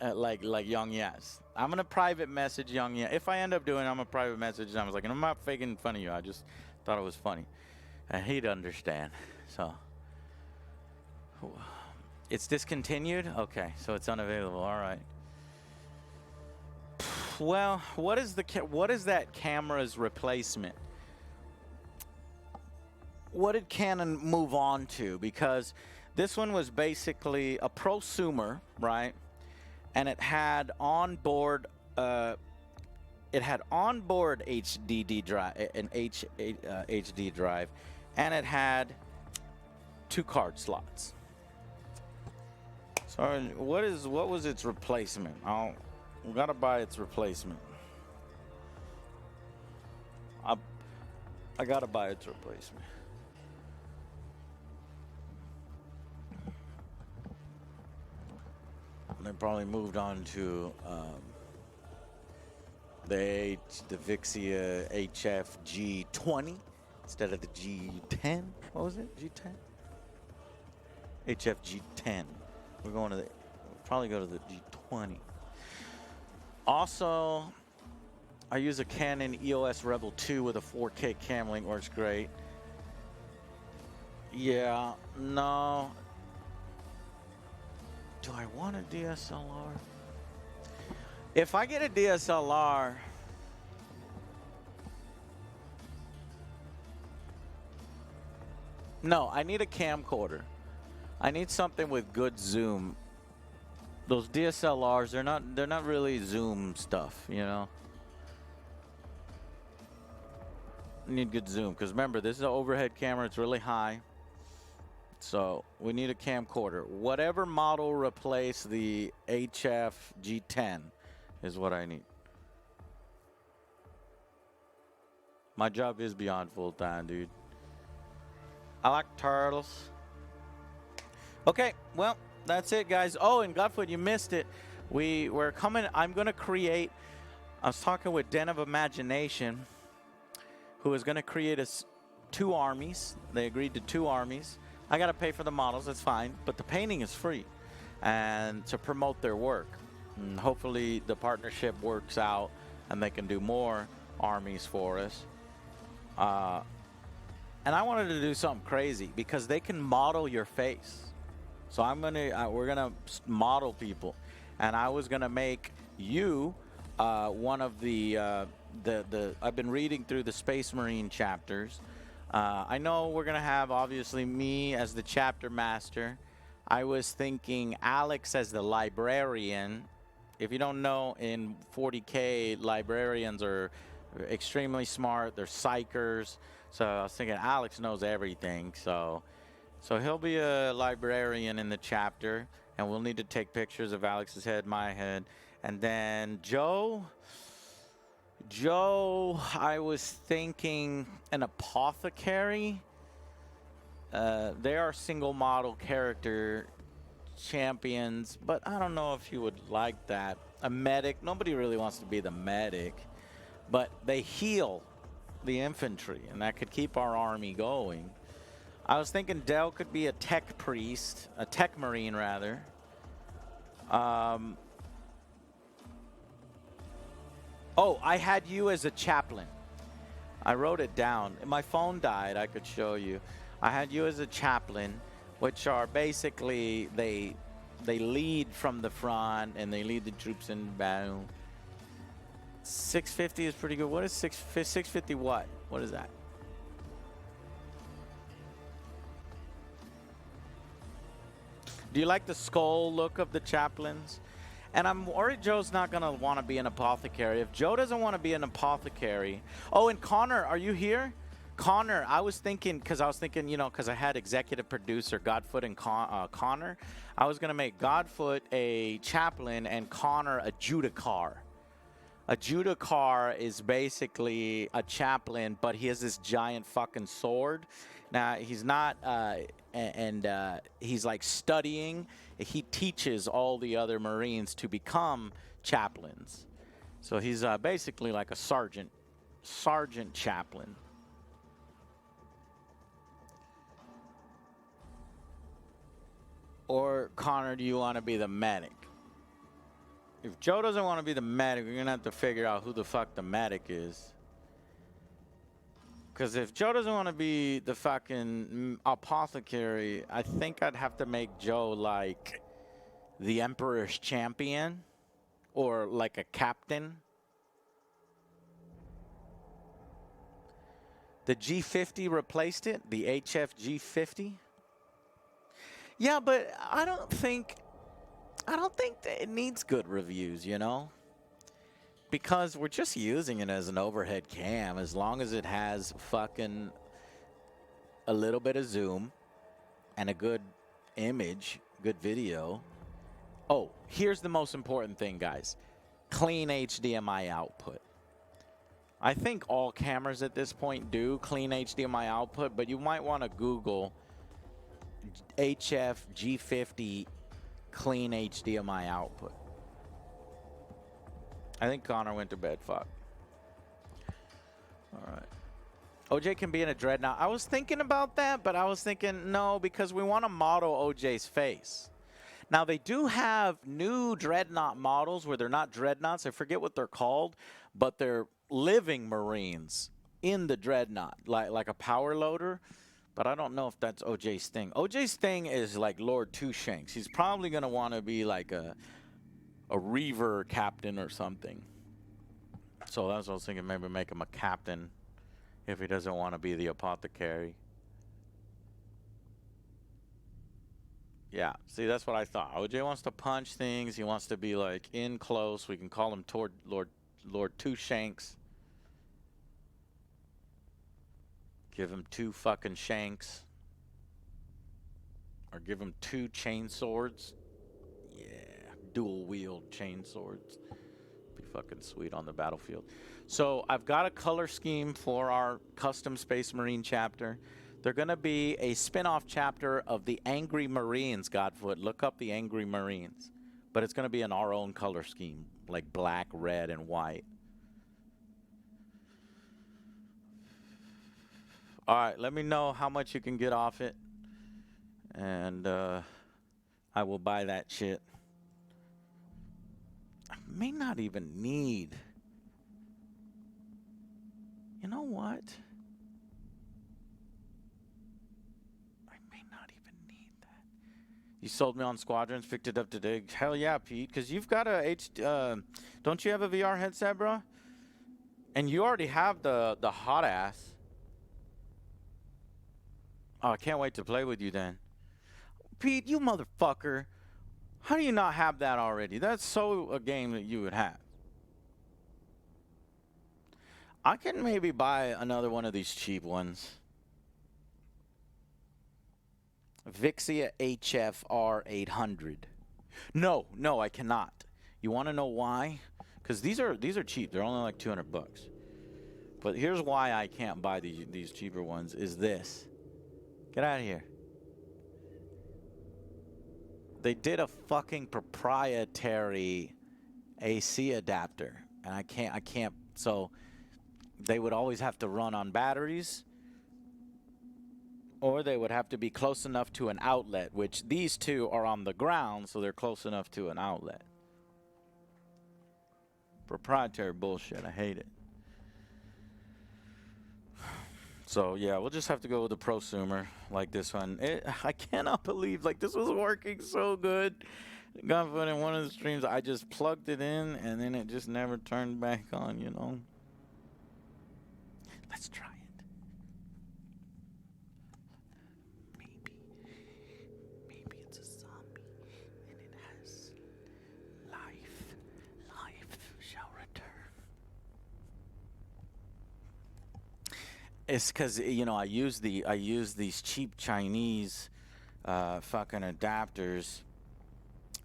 [SPEAKER 1] like Young Yes. I'm going to private message Young Yes. If I end up doing it, I'm going to private message. And I was like, I'm not faking fun of you. I just thought it was funny. And he'd understand. So, it's discontinued? Okay, so it's unavailable. All right. Well, what is that camera's replacement? What did Canon move on to? Because this one was basically a prosumer, right? And it had onboard HDD drive, an HD drive, and it had 2 card slots. So what was its replacement? We gotta buy its replacement. I gotta buy its replacement. They probably moved on to the Vixia HF G20 instead of the G10. What was it? G10? HF G10. We're going to we'll probably go to the G20. Also, I use a Canon EOS Rebel 2 with a 4K cam link. Works great. Yeah, no. Do I want a DSLR? If I get a DSLR, no, I need a camcorder. I need something with good zoom. Those DSLRs, they're not really zoom stuff, you know. I need good zoom because remember, this is an overhead camera. It's really high. So we need a camcorder. Whatever model replace the HF G10 is what I need. My job is beyond full time, dude. I like turtles. Okay, well, that's it, guys. Oh, and Godfoot, you missed it. We're coming. I'm going to create. I was talking with Den of Imagination, who is going to create 2 armies. They agreed to 2 armies. I got to pay for the models. That's fine. But the painting is free. And to promote their work. And hopefully the partnership works out and they can do more armies for us. And I wanted to do something crazy because they can model your face. So we're gonna model people, and I was gonna make you one of the I've been reading through the Space Marine chapters. I know we're gonna have obviously me as the chapter master. I was thinking Alex as the librarian. If you don't know, in 40K, librarians are extremely smart. They're psychers. So I was thinking Alex knows everything. So he'll be a librarian in the chapter, and we'll need to take pictures of Alex's head, my head. And then Joe, I was thinking an apothecary. They are single model character champions, but I don't know if you would like that. A medic, nobody really wants to be the medic, but they heal the infantry, and that could keep our army going. I was thinking Dell could be a tech priest, a tech marine rather. Oh, I had you as a chaplain. I wrote it down. My phone died. I could show you. I had you as a chaplain, which are basically they lead from the front and they lead the troops in battle. 650 is pretty good. What is 650 what? What is that? Do you like the skull look of the chaplains? And I'm worried Joe's not going to want to be an apothecary. If Joe doesn't want to be an apothecary... Oh, and Connor, are you here? Connor, I was thinking, you know, because I had executive producer Godfoot and Connor. I was going to make Godfoot a chaplain and Connor a Judicar. A Judicar is basically a chaplain, but he has this giant fucking sword. Now, he's not... and he's like studying. He teaches all the other Marines to become chaplains. So he's basically like a sergeant chaplain. Or Connor, do you want to be the medic? If Joe doesn't want to be the medic, we're gonna have to figure out who the fuck the medic is. Because if Joe doesn't want to be the fucking apothecary, I think I'd have to make Joe like the Emperor's champion or like a captain. The G50 replaced it, the HF G50. Yeah, but I don't think that it needs good reviews, you know? Because we're just using it as an overhead cam. As long as it has fucking a little bit of zoom and a good image, good video. Oh, here's the most important thing, guys. Clean HDMI output. I think all cameras at this point do clean HDMI output, but you might want to Google HF G50 clean HDMI output. I think Connor went to bed. Fuck. All right. OJ can be in a dreadnought. I was thinking about that, but I was thinking no, because we want to model OJ's face. Now, they do have new dreadnought models where they're not dreadnoughts. I forget what they're called, but they're living Marines in the dreadnought, like a power loader. But I don't know if that's OJ's thing. OJ's thing is like Lord Two Shanks. He's probably going to want to be like a Reaver captain or something. So that's what I was thinking, maybe make him a captain if he doesn't want to be the apothecary. Yeah, see, that's what I thought. OJ wants to punch things. He wants to be like in close. We can call him toward Lord Two Shanks. Give him 2 fucking shanks. Or give him 2 chain swords. Yeah, dual wield chain swords. Be fucking sweet on the battlefield. So I've got a color scheme for our custom Space Marine chapter. They're going to be a spin-off chapter of the Angry Marines, Godfoot. Look up the Angry Marines. But it's going to be in our own color scheme, like black, red, and white. All right, let me know how much you can get off it. And I will buy that shit. I may not even need... You know what? I may not even need that. You sold me on Squadrons, picked it up today. Hell yeah, Pete, because you've got a... don't you have a VR headset, bro? And you already have the hot ass. Oh, I can't wait to play with you then. Pete, you motherfucker. How do you not have that already? That's so a game that you would have. I can maybe buy another one of these cheap ones. Vixia HFR 800. No, I cannot. You want to know why? Because these are cheap. They're only like $200. But here's why I can't buy these cheaper ones is this. Get out of here. They did a fucking proprietary AC adapter. And I can't, so they would always have to run on batteries. Or they would have to be close enough to an outlet, which these two are on the ground, so they're close enough to an outlet. Proprietary bullshit, I hate it. So, yeah, we'll just have to go with the prosumer like this one. I cannot believe, like, this was working so good. Godfoot, in one of the streams, I just plugged it in, and then it just never turned back on, you know? Let's try it. Maybe it's a zombie, and it has life. Life shall return. It's because, you know, I use these cheap Chinese fucking adapters.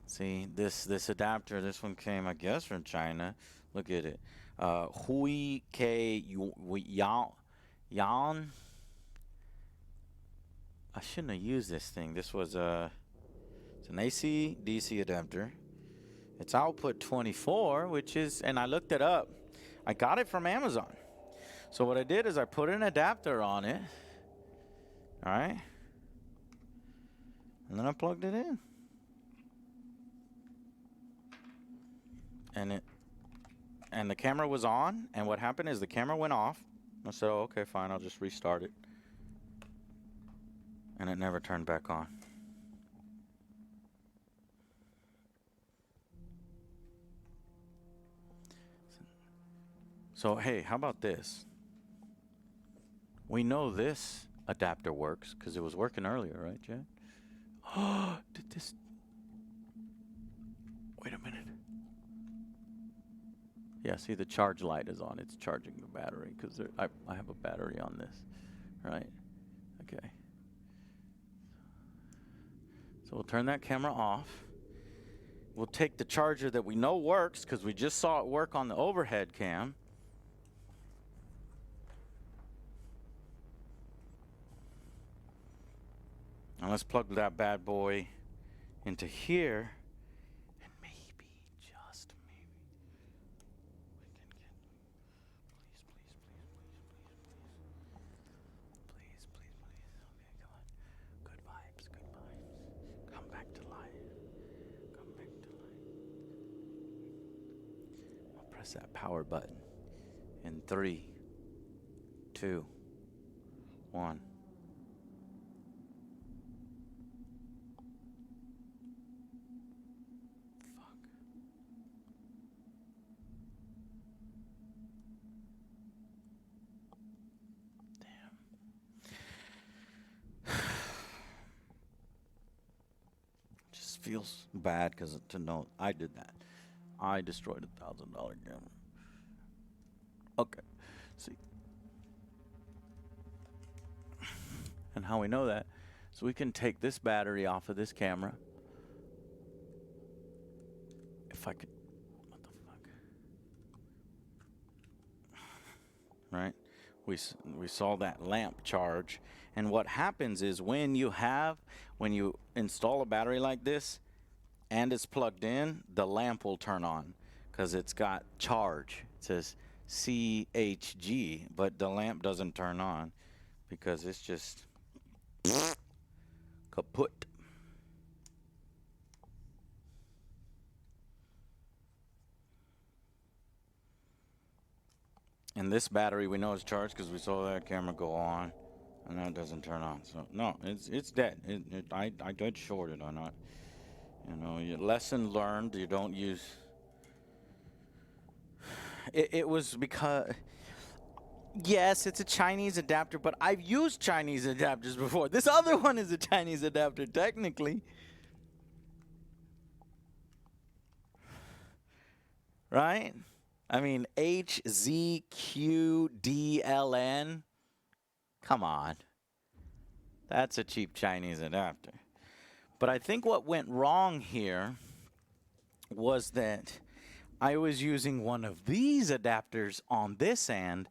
[SPEAKER 1] See, this adapter, this one came, I guess, from China. Look at it. Hui Ke Yan. I shouldn't have used this thing. This was it's an AC DC adapter. It's output 24, which is, and I looked it up. I got it from Amazon. So what I did is I put an adapter on it. All right. And then I plugged it in. And the camera was on, and what happened is the camera went off. I said, oh, okay, fine, I'll just restart it. And it never turned back on. So, hey, how about this? We know this adapter works because it was working earlier, right, Chad? Oh, did this... Wait a minute. Yeah, see, the charge light is on. It's charging the battery because I have a battery on this, right? Okay. So we'll turn that camera off. We'll take the charger that we know works because we just saw it work on the overhead cam. And let's plug that bad boy into here. And maybe, just maybe, we can get, please. Okay, come on. Good vibes. Come back to life. I'll press that power button in 3, 2, 1. Feels bad because to know I did that. I destroyed $1,000 camera. Okay, see. And how we know that? So we can take this battery off of this camera. If I could, what the fuck? Right? We saw that lamp charge, and what happens is when you install a battery like this and it's plugged in, the lamp will turn on because it's got charge. It says CHG, but the lamp doesn't turn on because it's just kaput. And this battery we know is charged because we saw that camera go on, and that doesn't turn on. So no, it's dead. I did short it or not. You know, your lesson learned. You don't use. It was because. Yes, it's a Chinese adapter, but I've used Chinese adapters before. This other one is a Chinese adapter, technically. Right? I mean, HZQDLN. Come on. That's a cheap Chinese adapter. But I think what went wrong here was that I was using one of these adapters on this end,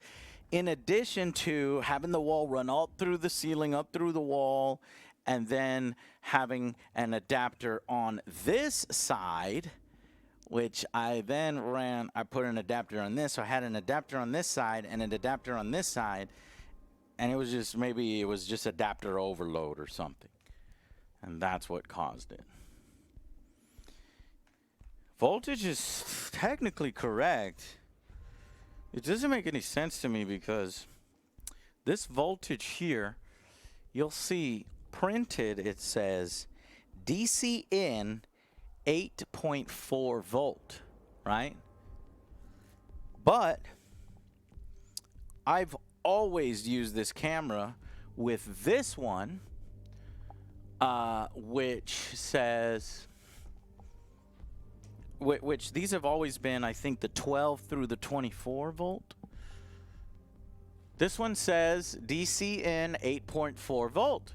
[SPEAKER 1] in addition to having the wall run up through the ceiling, up through the wall, and then having an adapter on this side, which I then ran. I put an adapter on this, so I had an adapter on this side and an adapter on this side, and it was just, maybe it was just adapter overload or something, and that's what caused it. Voltage is technically correct. It doesn't make any sense to me because this voltage here, you'll see printed, it says DC in 8.4 volt, right? But I've always used this camera with this one, which says, which these have always been, I think, the 12 through the 24 volt. This one says DC in 8.4 volt.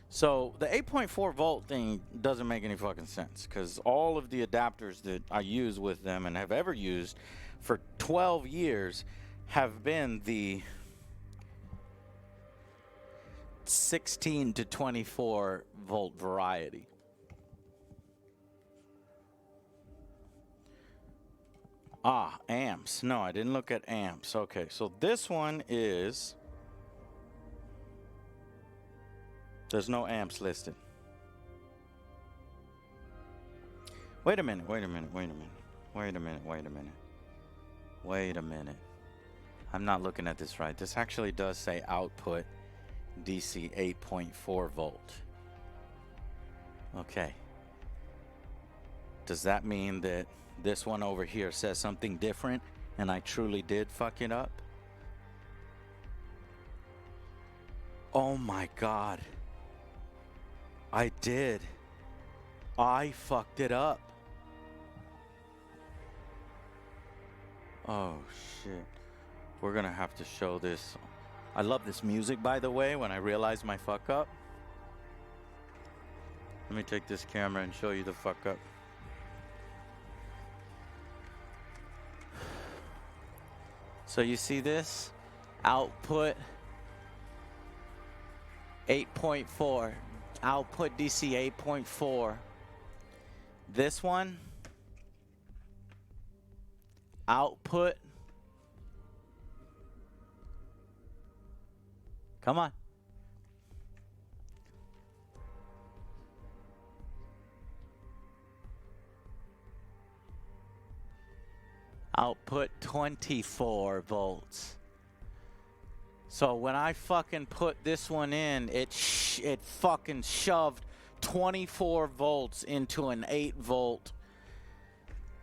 [SPEAKER 1] So the 8.4 volt thing doesn't make any fucking sense because all of the adapters that I use with them and have ever used for 12 years have been the 16 to 24 volt variety. Ah, amps. No, I didn't look at amps. Okay, so this one is... There's no amps listed. Wait a minute. I'm not looking at this right. This actually does say output DC 8.4 volt. Okay. Does that mean that this one over here says something different and I truly did fuck it up? Oh my God. I did. I fucked it up. Oh shit. We're gonna have to show this. I love this music, by the way, when I realize my fuck up. Let me take this camera and show you the fuck up. So you see this? Output 8.4. Output DC 8.4. This one, output, come on, output 24 volts. So when I fucking put this one in, it fucking shoved 24 volts into an 8 volt.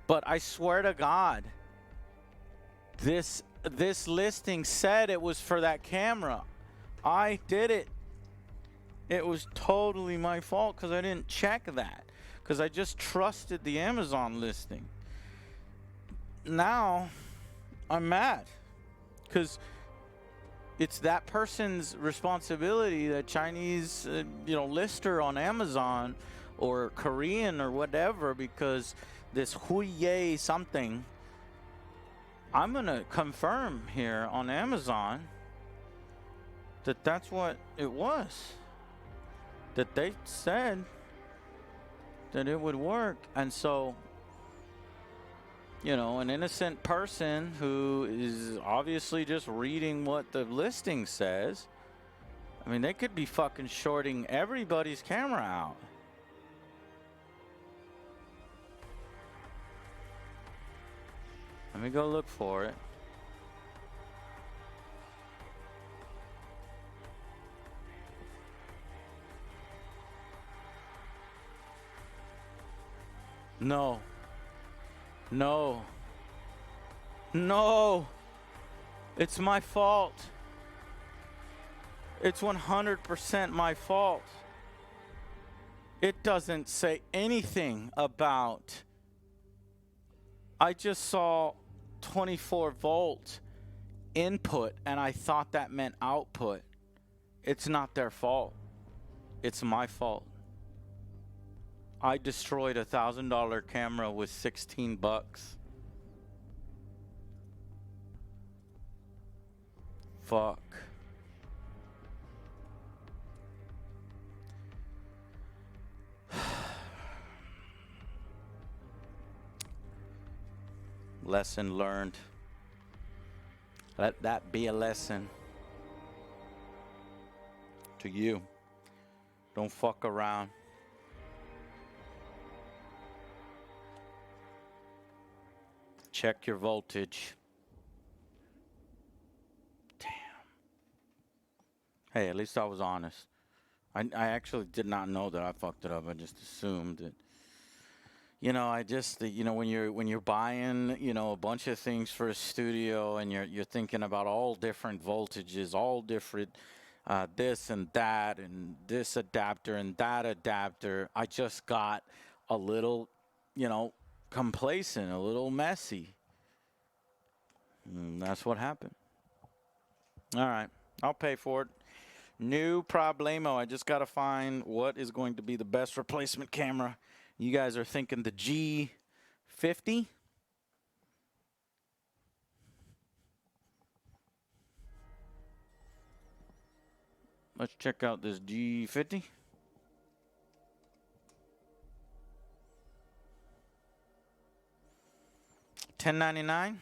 [SPEAKER 1] But I swear to God, this listing said it was for that camera. I did it. It was totally my fault because I didn't check that. Because I just trusted the Amazon listing. Now, I'm mad. Because it's that person's responsibility, that Chinese, lister on Amazon or Korean or whatever, because this Huye something, I'm going to confirm here on Amazon that that's what it was. That they said that it would work. And so, an innocent person who is obviously just reading what the listing says, I mean, they could be fucking shorting everybody's camera out. Let me go look for it. No. No. No. It's my fault. It's 100% my fault. It doesn't say anything about... I just saw 24 volt input and I thought that meant output. It's not their fault. It's my fault. I destroyed a $1,000 camera with 16 bucks. Fuck. Lesson learned. Let that be a lesson to you. Don't fuck around. Check your voltage. Damn. Hey, at least I was honest. I actually did not know that I fucked it up. I just assumed that. When you're buying, a bunch of things for a studio and you're thinking about all different voltages, all different this and that and this adapter and that adapter, I just got a little, complacent, a little messy. And that's what happened. All right, I'll pay for it. No problemo. I just got to find what is going to be the best replacement camera. You guys are thinking the G50? Let's check out this G50. $10.99.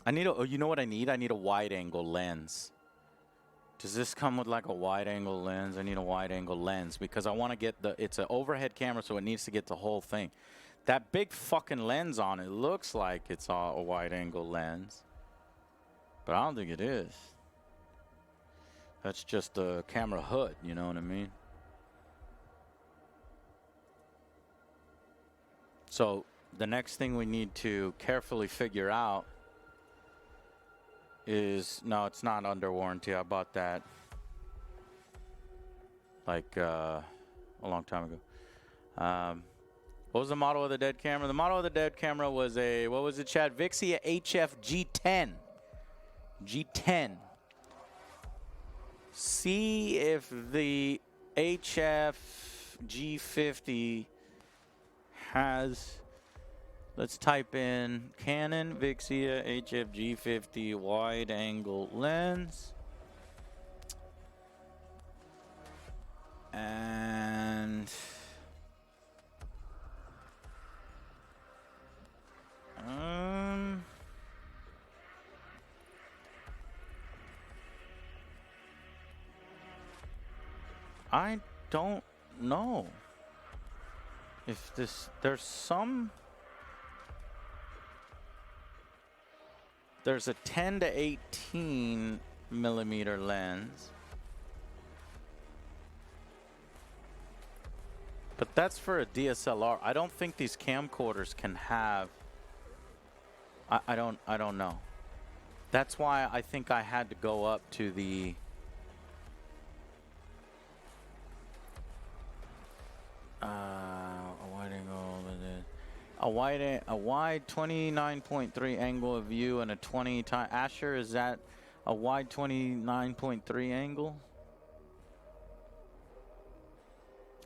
[SPEAKER 1] I need a, oh, you know what I need? I need a wide angle lens. Does this come with like a wide angle lens? I need a wide angle lens because I want to get the, it's an overhead camera, so it needs to get the whole thing. That big fucking lens on it looks like it's a wide angle lens, but I don't think it is. That's just the camera hood, you know what I mean? So the next thing we need to carefully figure out is, no, it's not under warranty. I bought that like a long time ago. What was the model of the dead camera? The model of the dead camera was a, what was it, Chad? Vixia HF G10. G10. See if the HF G50 has, let's type in Canon Vixia HF G50 wide angle lens. And I don't know if this, there's a 10 to 18 millimeter lens, but that's for a DSLR. I don't think these camcorders can have, I don't know. That's why I think I had to go up to the a wide 29.3 angle of view and a 20 time. Asher, is that a wide 29.3 angle?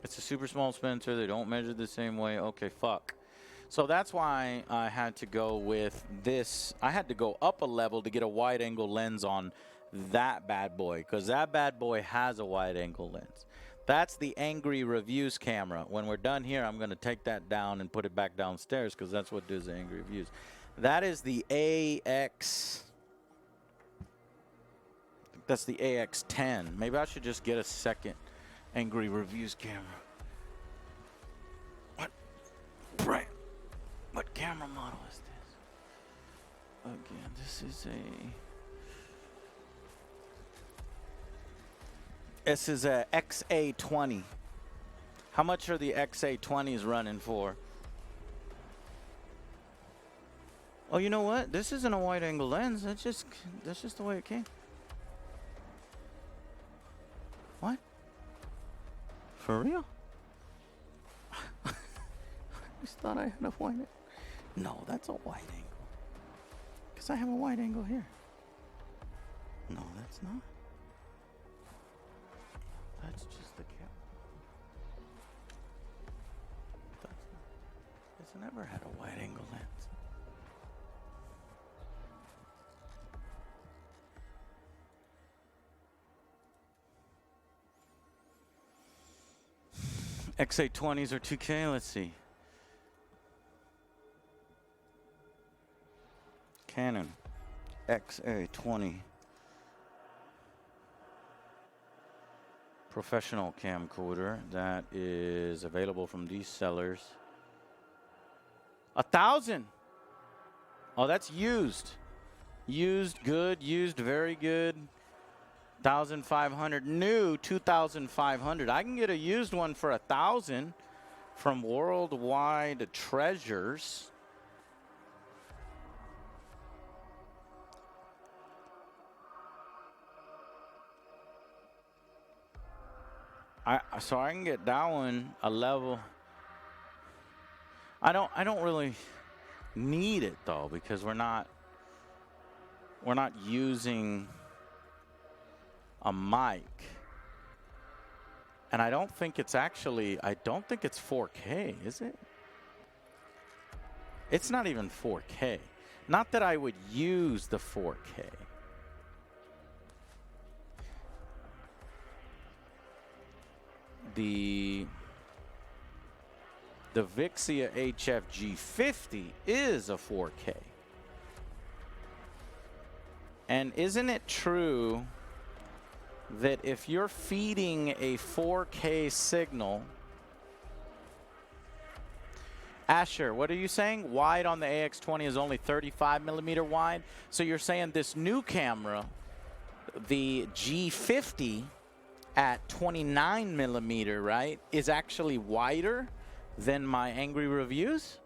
[SPEAKER 1] It's a super small Spencer. They don't measure the same way. Okay, fuck. So that's why I had to go with this. I had to go up a level to get a wide angle lens on that bad boy, because that bad boy has a wide angle lens. That's the Angry Reviews camera. When we're done here, I'm going to take that down and put it back downstairs because that's what does the Angry Reviews. That is the AX. I think that's the AX10. Maybe I should just get a second Angry Reviews camera. What brand? What camera model is this? Again, this is a... This is a XA20. How much are the XA20s running for? Oh, you know what? This isn't a wide angle lens. That's just the way it came. What? For real? I just thought I had a wide angle. No, that's a wide angle. Because I have a wide angle here. No, that's not. That's just the camera. It's never had a wide angle lens. XA20s or 2K, let's see. Canon XA20. Professional camcorder that is available from these sellers. 1,000. Oh, that's used. Used, good. Used, very good. 1,500. New, 2,500. I can get a used one for 1,000 from Worldwide Treasures. So I can get that one a level. I don't really need it though, because we're not using a mic. And I don't think it's 4K, is it? It's not even 4K. Not that I would use the 4K. The Vixia HFG50 is a 4K. And isn't it true that if you're feeding a 4K signal... Asher, what are you saying? Wide on the AX20 is only 35mm wide. So you're saying this new camera, the G50 at 29mm, right, is actually wider than my Angry Reviews?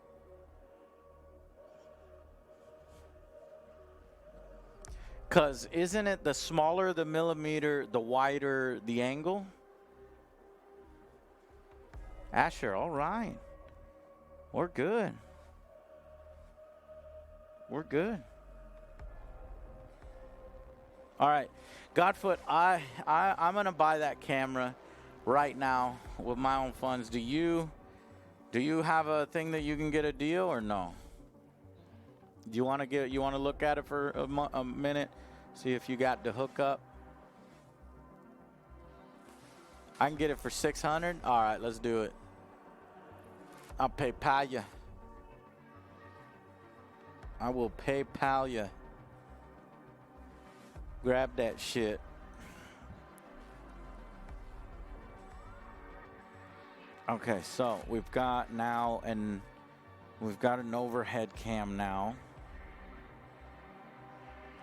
[SPEAKER 1] Because isn't it the smaller the millimeter, the wider the angle? Asher, all right. We're good. We're good. All right. Godfoot, I'm going to buy that camera right now with my own funds. Do you have a thing that you can get a deal or no? Do you want to look at it for a minute? See if you got the hookup? I can get it for $600. All right, let's do it. I'll PayPal you. I will PayPal you. Grab that shit. Okay, so we've got an overhead cam now.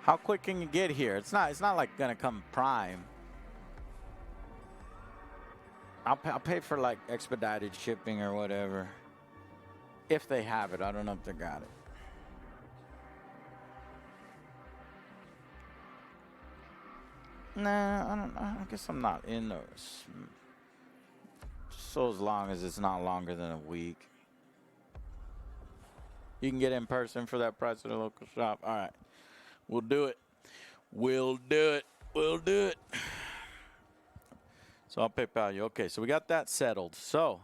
[SPEAKER 1] How quick can you get here? It's not like gonna come prime. I'll pay for like expedited shipping or whatever. If they have it, I don't know if they got it. Nah, I don't know. I guess I'm not in those. So as long as it's not longer than a week. You can get in person for that price at a local shop. All right. We'll do it. We'll do it. We'll do it. So I'll PayPal you. Okay, so we got that settled. So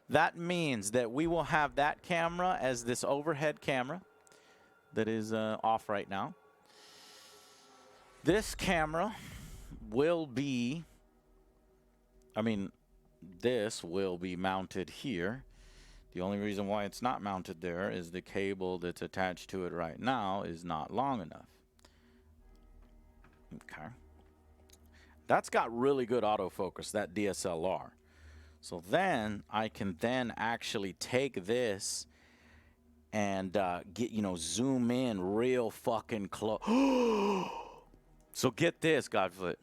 [SPEAKER 1] that means that we will have that camera as this overhead camera that is off right now. This camera will be, this will be mounted here. The only reason why it's not mounted there is the cable that's attached to it right now is not long enough. Okay. That's got really good autofocus, that DSLR. So then I can then actually take this and get, zoom in real fucking close. So get this, Godfoot.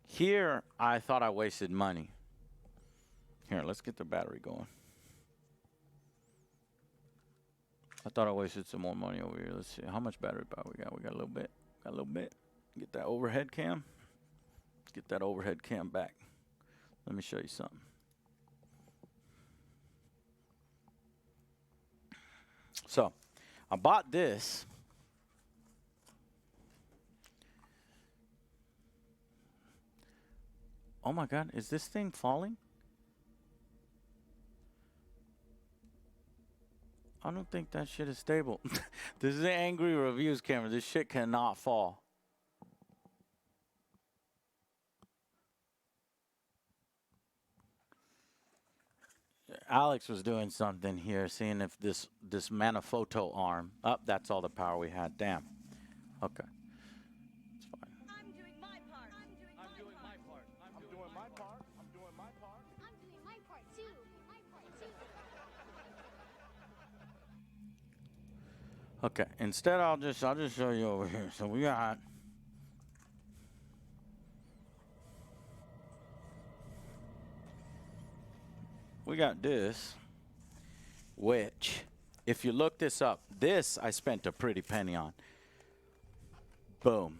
[SPEAKER 1] Here, I thought I wasted money. Here, let's get the battery going. I thought I wasted some more money over here. Let's see. How much battery power we got? We got a little bit. Got a little bit. Get that overhead cam. Get that overhead cam back. Let me show you something. So, I bought this. Oh my God, is this thing falling? I don't think that shit is stable. This is an Angry Reviews camera. This shit cannot fall. Alex was doing something here, seeing if this Manfrotto arm. That's all the power we had. Damn. Okay. It's fine.
[SPEAKER 2] I'm doing my part. I'm doing my part.
[SPEAKER 3] I'm doing my part. I'm doing my part.
[SPEAKER 2] I'm doing my part too. My part too.
[SPEAKER 1] Okay. Instead, I'll just show you over here. So we got. We got this, which, if you look this up, this I spent a pretty penny on. Boom.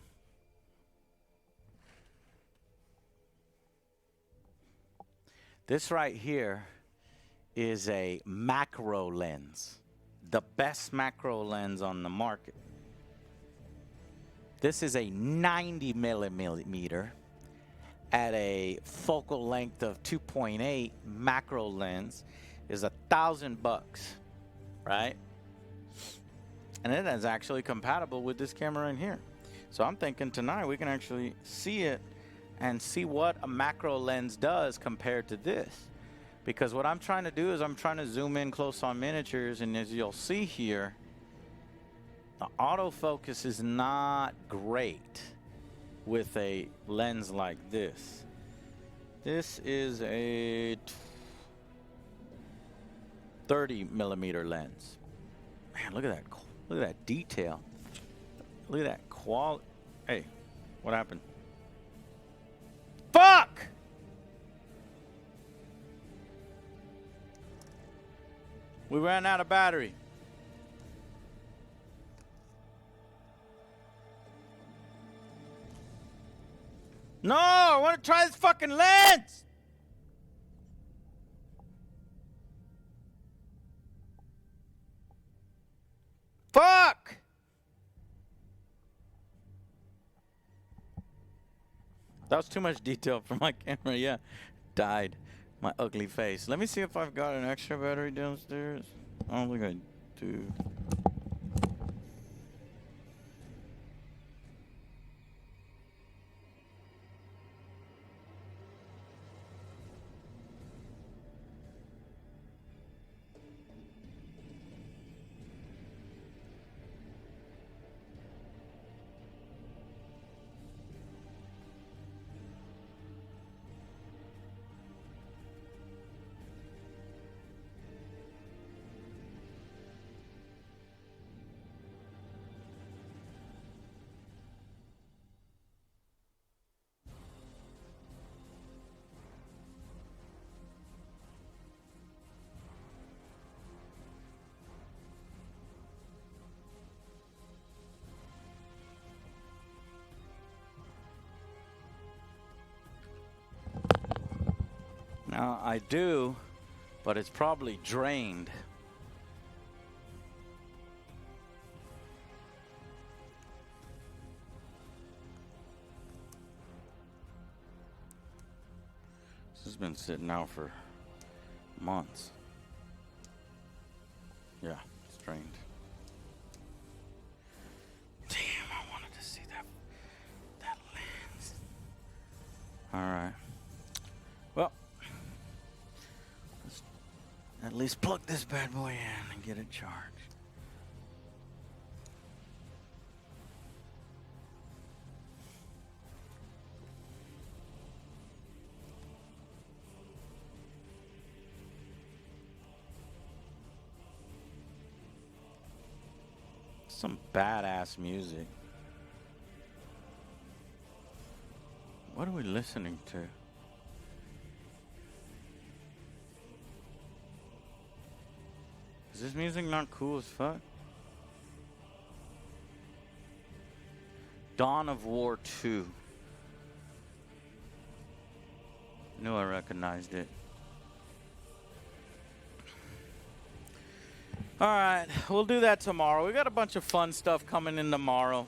[SPEAKER 1] This right here is a macro lens, the best macro lens on the market. This is a 90 millimeter at a focal length of 2.8 macro lens, is $1,000. right? And it is actually compatible with this camera in here. So I'm thinking tonight we can actually see it and see what a macro lens does compared to this. Because what I'm trying to do is I'm trying to zoom in close on miniatures, and as you'll see here, the autofocus is not great with a lens like this. This is a 30 millimeter lens. Man, look at that. Look at that detail. Look at that quality. Hey, what happened? Fuck! We ran out of battery. No, I want to try this fucking lens. Fuck! That was too much detail for my camera. Yeah, died. My ugly face. Let me see if I've got an extra battery downstairs. I don't think I do. Now, I do, but it's probably drained. This has been sitting out for months. Yeah, it's drained. Damn, I wanted to see that lens. All right. Well, let's at least plug this bad boy in and get it charged. Some badass music. What are we listening to? Is this music not cool as fuck? Dawn of War 2. Knew I recognized it. All right, we'll do that tomorrow. We got a bunch of fun stuff coming in tomorrow.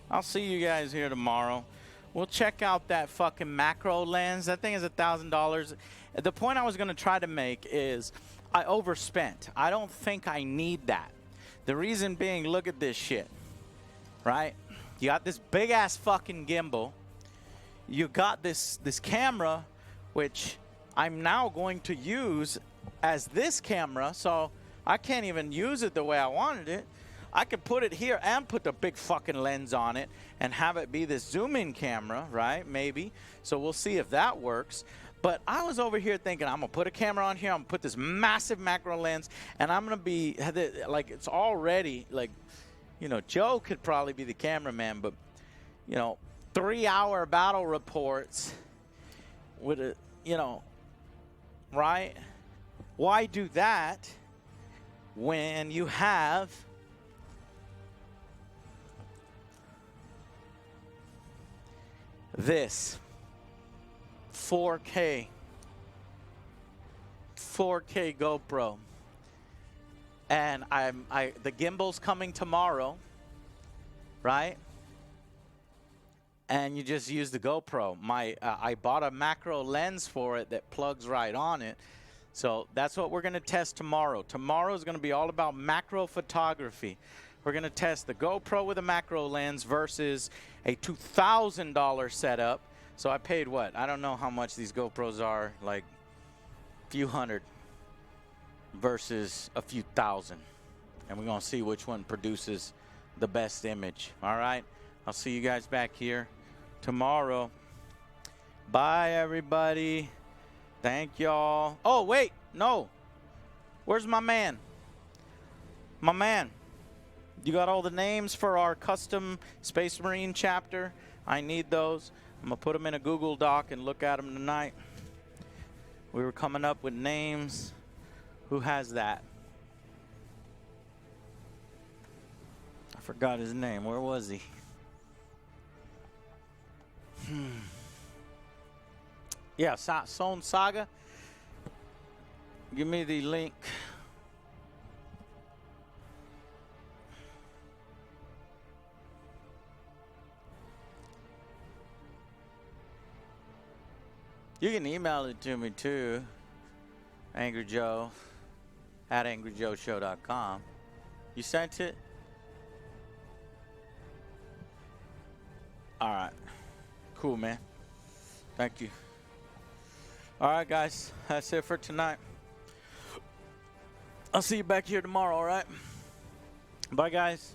[SPEAKER 1] I'll see you guys here tomorrow. We'll check out that fucking macro lens. That thing is $1,000. The point I was going to try to make is I overspent. I don't think I need that. The reason being, look at this shit, right? You got this big ass fucking gimbal. You got this camera, which I'm now going to use as this camera, so I can't even use it the way I wanted it. I could put it here and put the big fucking lens on it and have it be this zoom-in camera, right? Maybe. So we'll see if that works. But I was over here thinking, I'm going to put a camera on here. I'm going to put this massive macro lens, and I'm going to be, like, it's already, like, you know, Joe could probably be the cameraman, but, you know, 3-hour battle reports with a, you know, right? Why do that when you have this 4K GoPro, and the gimbal's coming tomorrow, right? And you just use the GoPro. I bought a macro lens for it that plugs right on it. So that's what we're going to test tomorrow. Tomorrow is going to be all about macro photography. We're going to test the GoPro with a macro lens versus a $2,000 setup. So I paid what? I don't know how much these GoPros are, like a few hundred versus a few thousand. And we're going to see which one produces the best image. All right? I'll see you guys back here tomorrow. Bye, everybody. Thank y'all. Oh, wait. No. Where's my man? My man. You got all the names for our custom Space Marine chapter? I need those. I'm going to put them in a Google Doc and look at them tonight. We were coming up with names. Who has that? I forgot his name. Where was he? Yeah, Son Saga. Give me the link. You can email it to me too. Angry Joe at angryjoeshow.com. You sent it? All right. Cool, man. Thank you. All right, guys. That's it for tonight. I'll see you back here tomorrow, all right? Bye, guys.